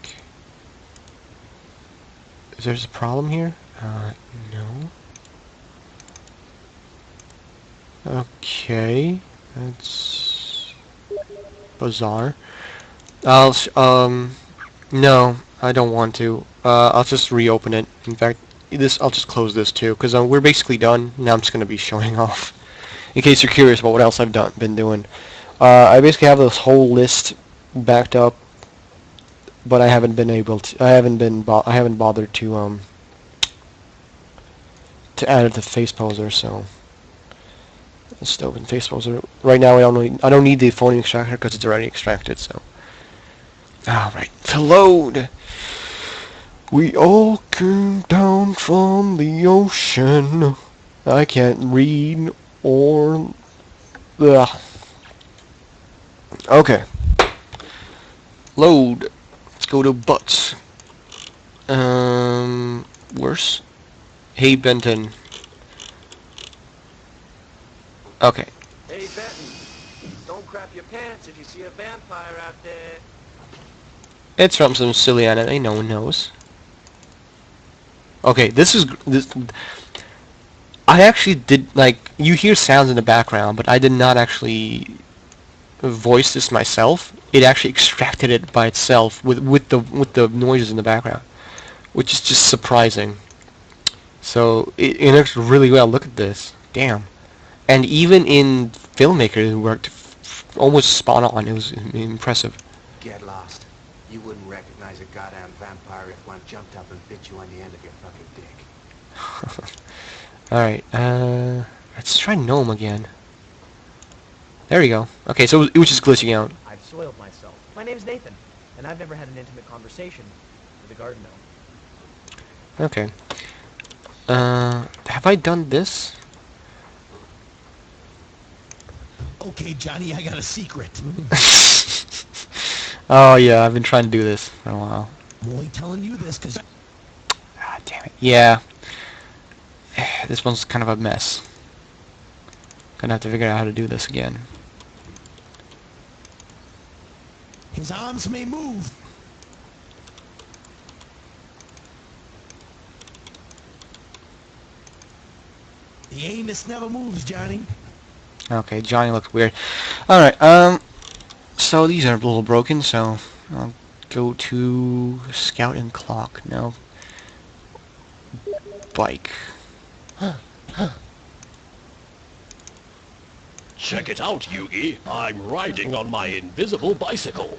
Is there a problem here? No. Okay, that's bizarre. No, I don't want to. I'll just reopen it. In fact, I'll just close this too, because we're basically done. Now I'm just gonna be showing off. In case you're curious about what else I've been doing. I basically have this whole list backed up, but I haven't been able to. I haven't bothered to add it to Faceposer, so let's still open Faceposer. Right now, I don't need the phone extractor because it's already extracted. So, all right, to load. We all came down from the ocean. I can't read or. Ugh. Okay. Load. Let's go to butts. Worse. Hey, Benton. Okay. Hey, Benton, don't crap your pants if you see a vampire out there. It's from some silly anime no one knows. Okay, this. I actually did, like, you hear sounds in the background, but I did not actually voice this myself. It actually extracted it by itself with the noises in the background, which is just surprising. So it works really well. Look at this. Damn. And even in Filmmaker, it worked almost spot on. It was impressive. Get lost. You wouldn't recognize a goddamn vampire if one jumped up and bit you on the end of your fucking dick. Alright, let's try Gnome again. There we go. Okay, so it was just glitching out. I've soiled myself. My name's Nathan, and I've never had an intimate conversation with a garden gnome. Okay. Have I done this? Okay, Johnny, I got a secret. Oh yeah, I've been trying to do this for a while. I'm only telling you this because Ah, damn it. Yeah. This one's kind of a mess. Gonna have to figure out how to do this again. his arms may move. The anus never moves, Johnny. Okay, Johnny looks weird. Alright, so these are a little broken, so I'll go to Scout and Clock. No. Bike. Check it out, Yugi. I'm riding on my invisible bicycle.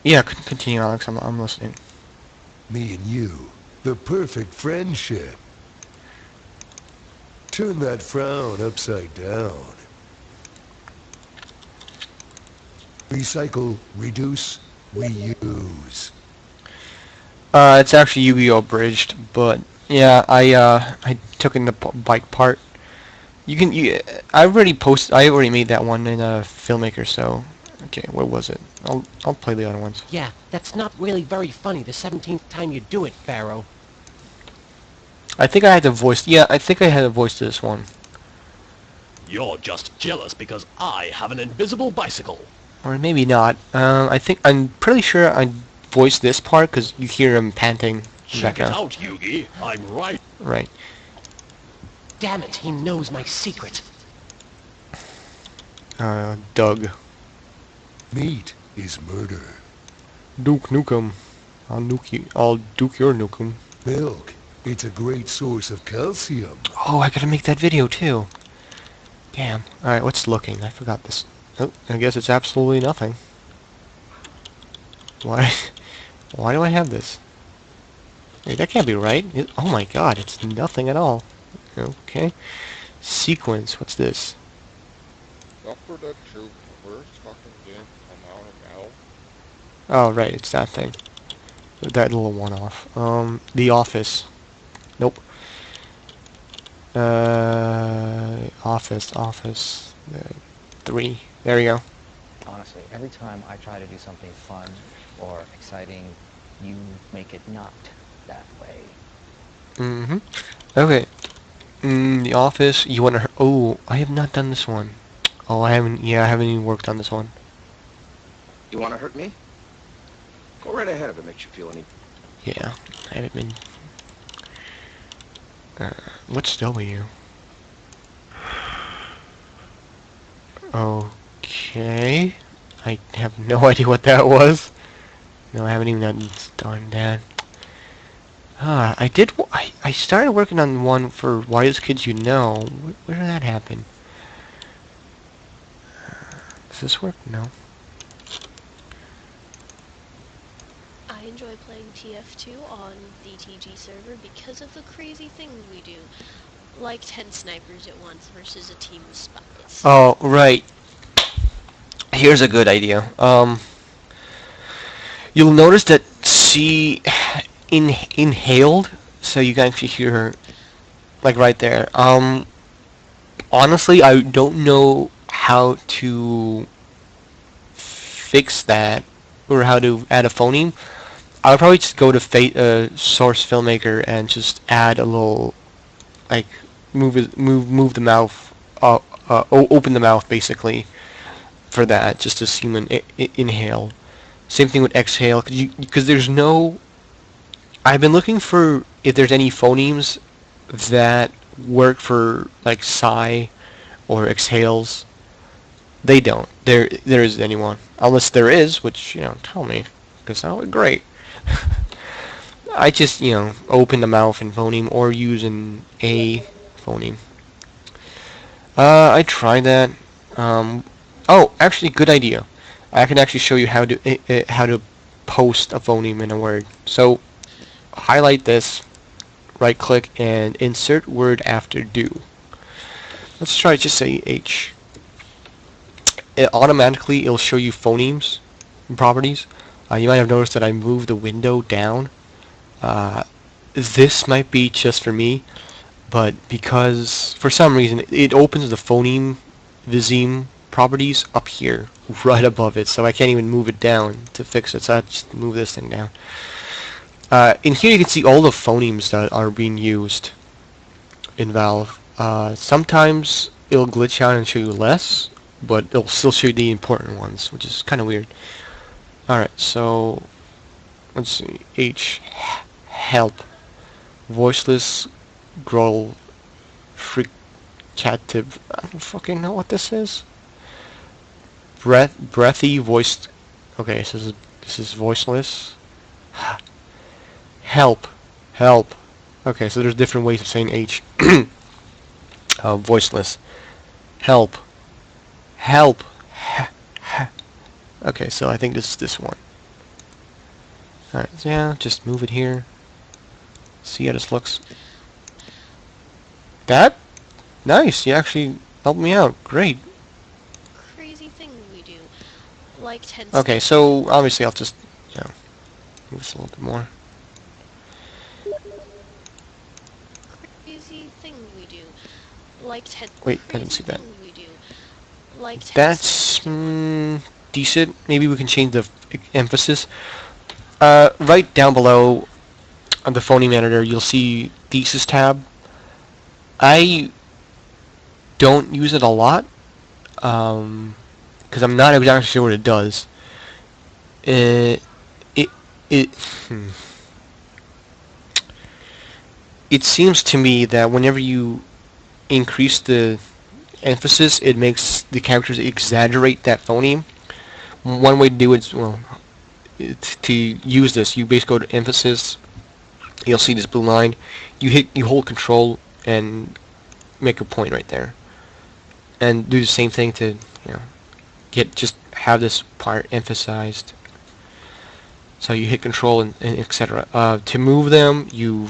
Yeah, continue, Alex. I'm listening. Me and you, the perfect friendship. Turn that frown upside down. Recycle, reduce, reuse. It's actually Yu-Gi-Oh! Abridged, but yeah, I took in the bike part. I already made that one in Filmmaker, so okay, what was it? I'll play the other ones. Yeah, that's not really very funny the 17th time you do it, Pharaoh. I think I had to voice. Yeah, I think I had to voice this one. You're just jealous because I have an invisible bicycle. Or maybe not. I'm pretty sure I voiced this part because you hear him panting in the Check it background. out, Yugi. I'm right. Right. Damn it, he knows my secret. Doug. Meat is murder. Duke Nukem. I'll nuke you. I'll duke your Nukem. Milk, it's a great source of calcium. Oh, I gotta make that video too. Damn. Alright, what's looking? I forgot this. Oh, I guess it's absolutely nothing. Why? Why do I have this? Wait, that can't be right. Oh my god, it's nothing at all. Okay. Sequence, what's this? After that joke, first fucking game come out now. Oh, right, it's that thing. That little one-off. The Office. Nope. Office. 3. There you go. Honestly, every time I try to do something fun or exciting, you make it not that way. Mm-hmm. Okay. The Office, you wanna... Oh, I have not done this one. Oh, I haven't even worked on this one. You want to hurt me? Go right ahead if it makes you feel any... Yeah, I haven't been... what's W? Okay. I have no idea what that was. No, I haven't even done that. I started working on one for Wise Kids You Know. Where did that happen? Does this work? No. I enjoy playing TF2 on the TG server because of the crazy things we do. Like 10 snipers at once versus a team of spies. Oh, right. Here's a good idea. You'll notice that C inhaled, so you can actually hear her, like right there. Honestly, I don't know how to fix that or how to add a phoneme. I would probably just go to Source Filmmaker and just add a little, like, move the mouth, open the mouth basically for that, just to see an inhale. Same thing with exhale, because there's no. I've been looking for if there's any phonemes that work for like sigh or exhales. They don't. There isn't anyone, unless there is, which tell me, because that would be great. I just open the mouth and phoneme or use an A phoneme. I tried that. Oh, actually, good idea. I can actually show you how to post a phoneme in a word. So highlight this, right click, and insert word after do. Let's try just say H. It'll show you phonemes and properties. You might have noticed that I moved the window down. This might be just for me, but because for some reason it opens the phoneme viseme properties up here, right above it, so I can't even move it down to fix it, so I just move this thing down. In here you can see all the phonemes that are being used in Valve. Sometimes it'll glitch out and show you less, but it'll still show you the important ones, which is kind of weird. Alright, so let's see. H. Help. Voiceless. Growl. Fricative. I don't fucking know what this is. Breathy voiced. Okay, so this is voiceless. Help. Okay, so there's different ways of saying H. voiceless. Help. Help. Okay, so I think this is this one. Alright, so yeah, just move it here. See how this looks. That? Nice, you actually helped me out. Great. Crazy thing we do. Like 10 Okay, so obviously I'll just, you know, move this a little bit more. Crazy thing we do. Like 10 Wait, I didn't see that. we do. Like 10 That's decent. Maybe we can change the emphasis. Right down below on the phoneme editor, you'll see thesis tab. I don't use it a lot because I'm not exactly sure what it does. It it it seems to me that whenever you increase the emphasis, it makes the characters exaggerate that phoneme. One way to do it is, well, to use this, you basically go to emphasis. You'll see this blue line. You hold control and make a point right there, and do the same thing to, you know, just have this part emphasized. So you hit control and etc. To move them, you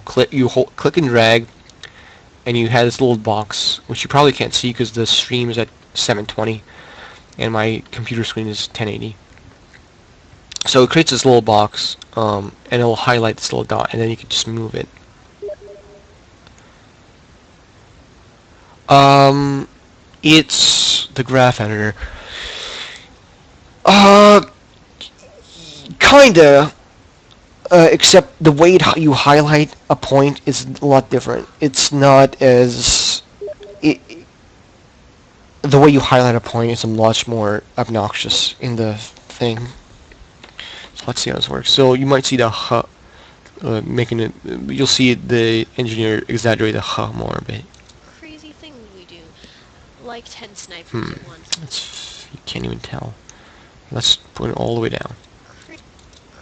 click and drag, and you have this little box, which you probably can't see because the stream is at 720 and my computer screen is 1080. So it creates this little box, and it'll highlight this little dot, and then you can just move it. It's the graph editor. Kinda. Except the way you highlight a point is a lot different. It's not as... the way you highlight a point is much more obnoxious in the thing. So let's see how this works. So you might see the making it... You'll see the engineer exaggerate the more a bit. Crazy thing we do. Like 10 snipers at once. You can't even tell. Let's put it all the way down.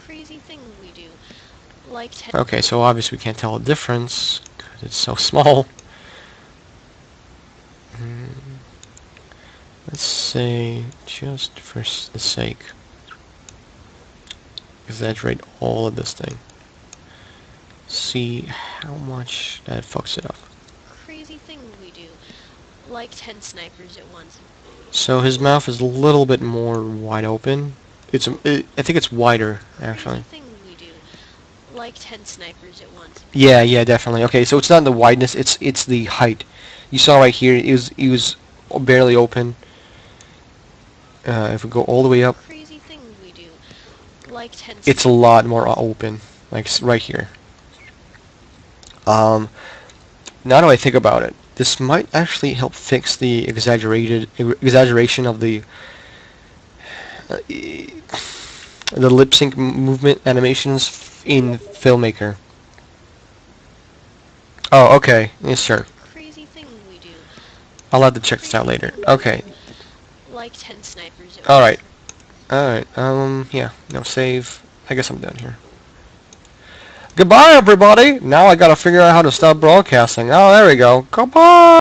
Crazy thing we do. Like 10. Okay, so obviously we can't tell the difference because it's so small. Let's say, just for the sake, exaggerate all of this thing. See how much that fucks it up. Crazy thing we do. Like 10 snipers at once. So his mouth is a little bit more wide open. I think it's wider, actually. Crazy thing we do. Like 10 snipers at once. Yeah, definitely. Okay, so it's not the wideness, it's the height. You saw right here, it was barely open. If we go all the way up, Crazy thing we do. Like 10 it's a lot more open, like right here. Now that I think about it, this might actually help fix the exaggeration of the lip sync movement animations in Filmmaker. Oh, okay. Yes, sure. Crazy thing we do. I'll have to check this out later. Okay. Like 10 snipers at Alright. Alright, yeah. No, save. I guess I'm done here. Goodbye, everybody! Now I gotta figure out how to stop broadcasting. Oh, there we go. Goodbye!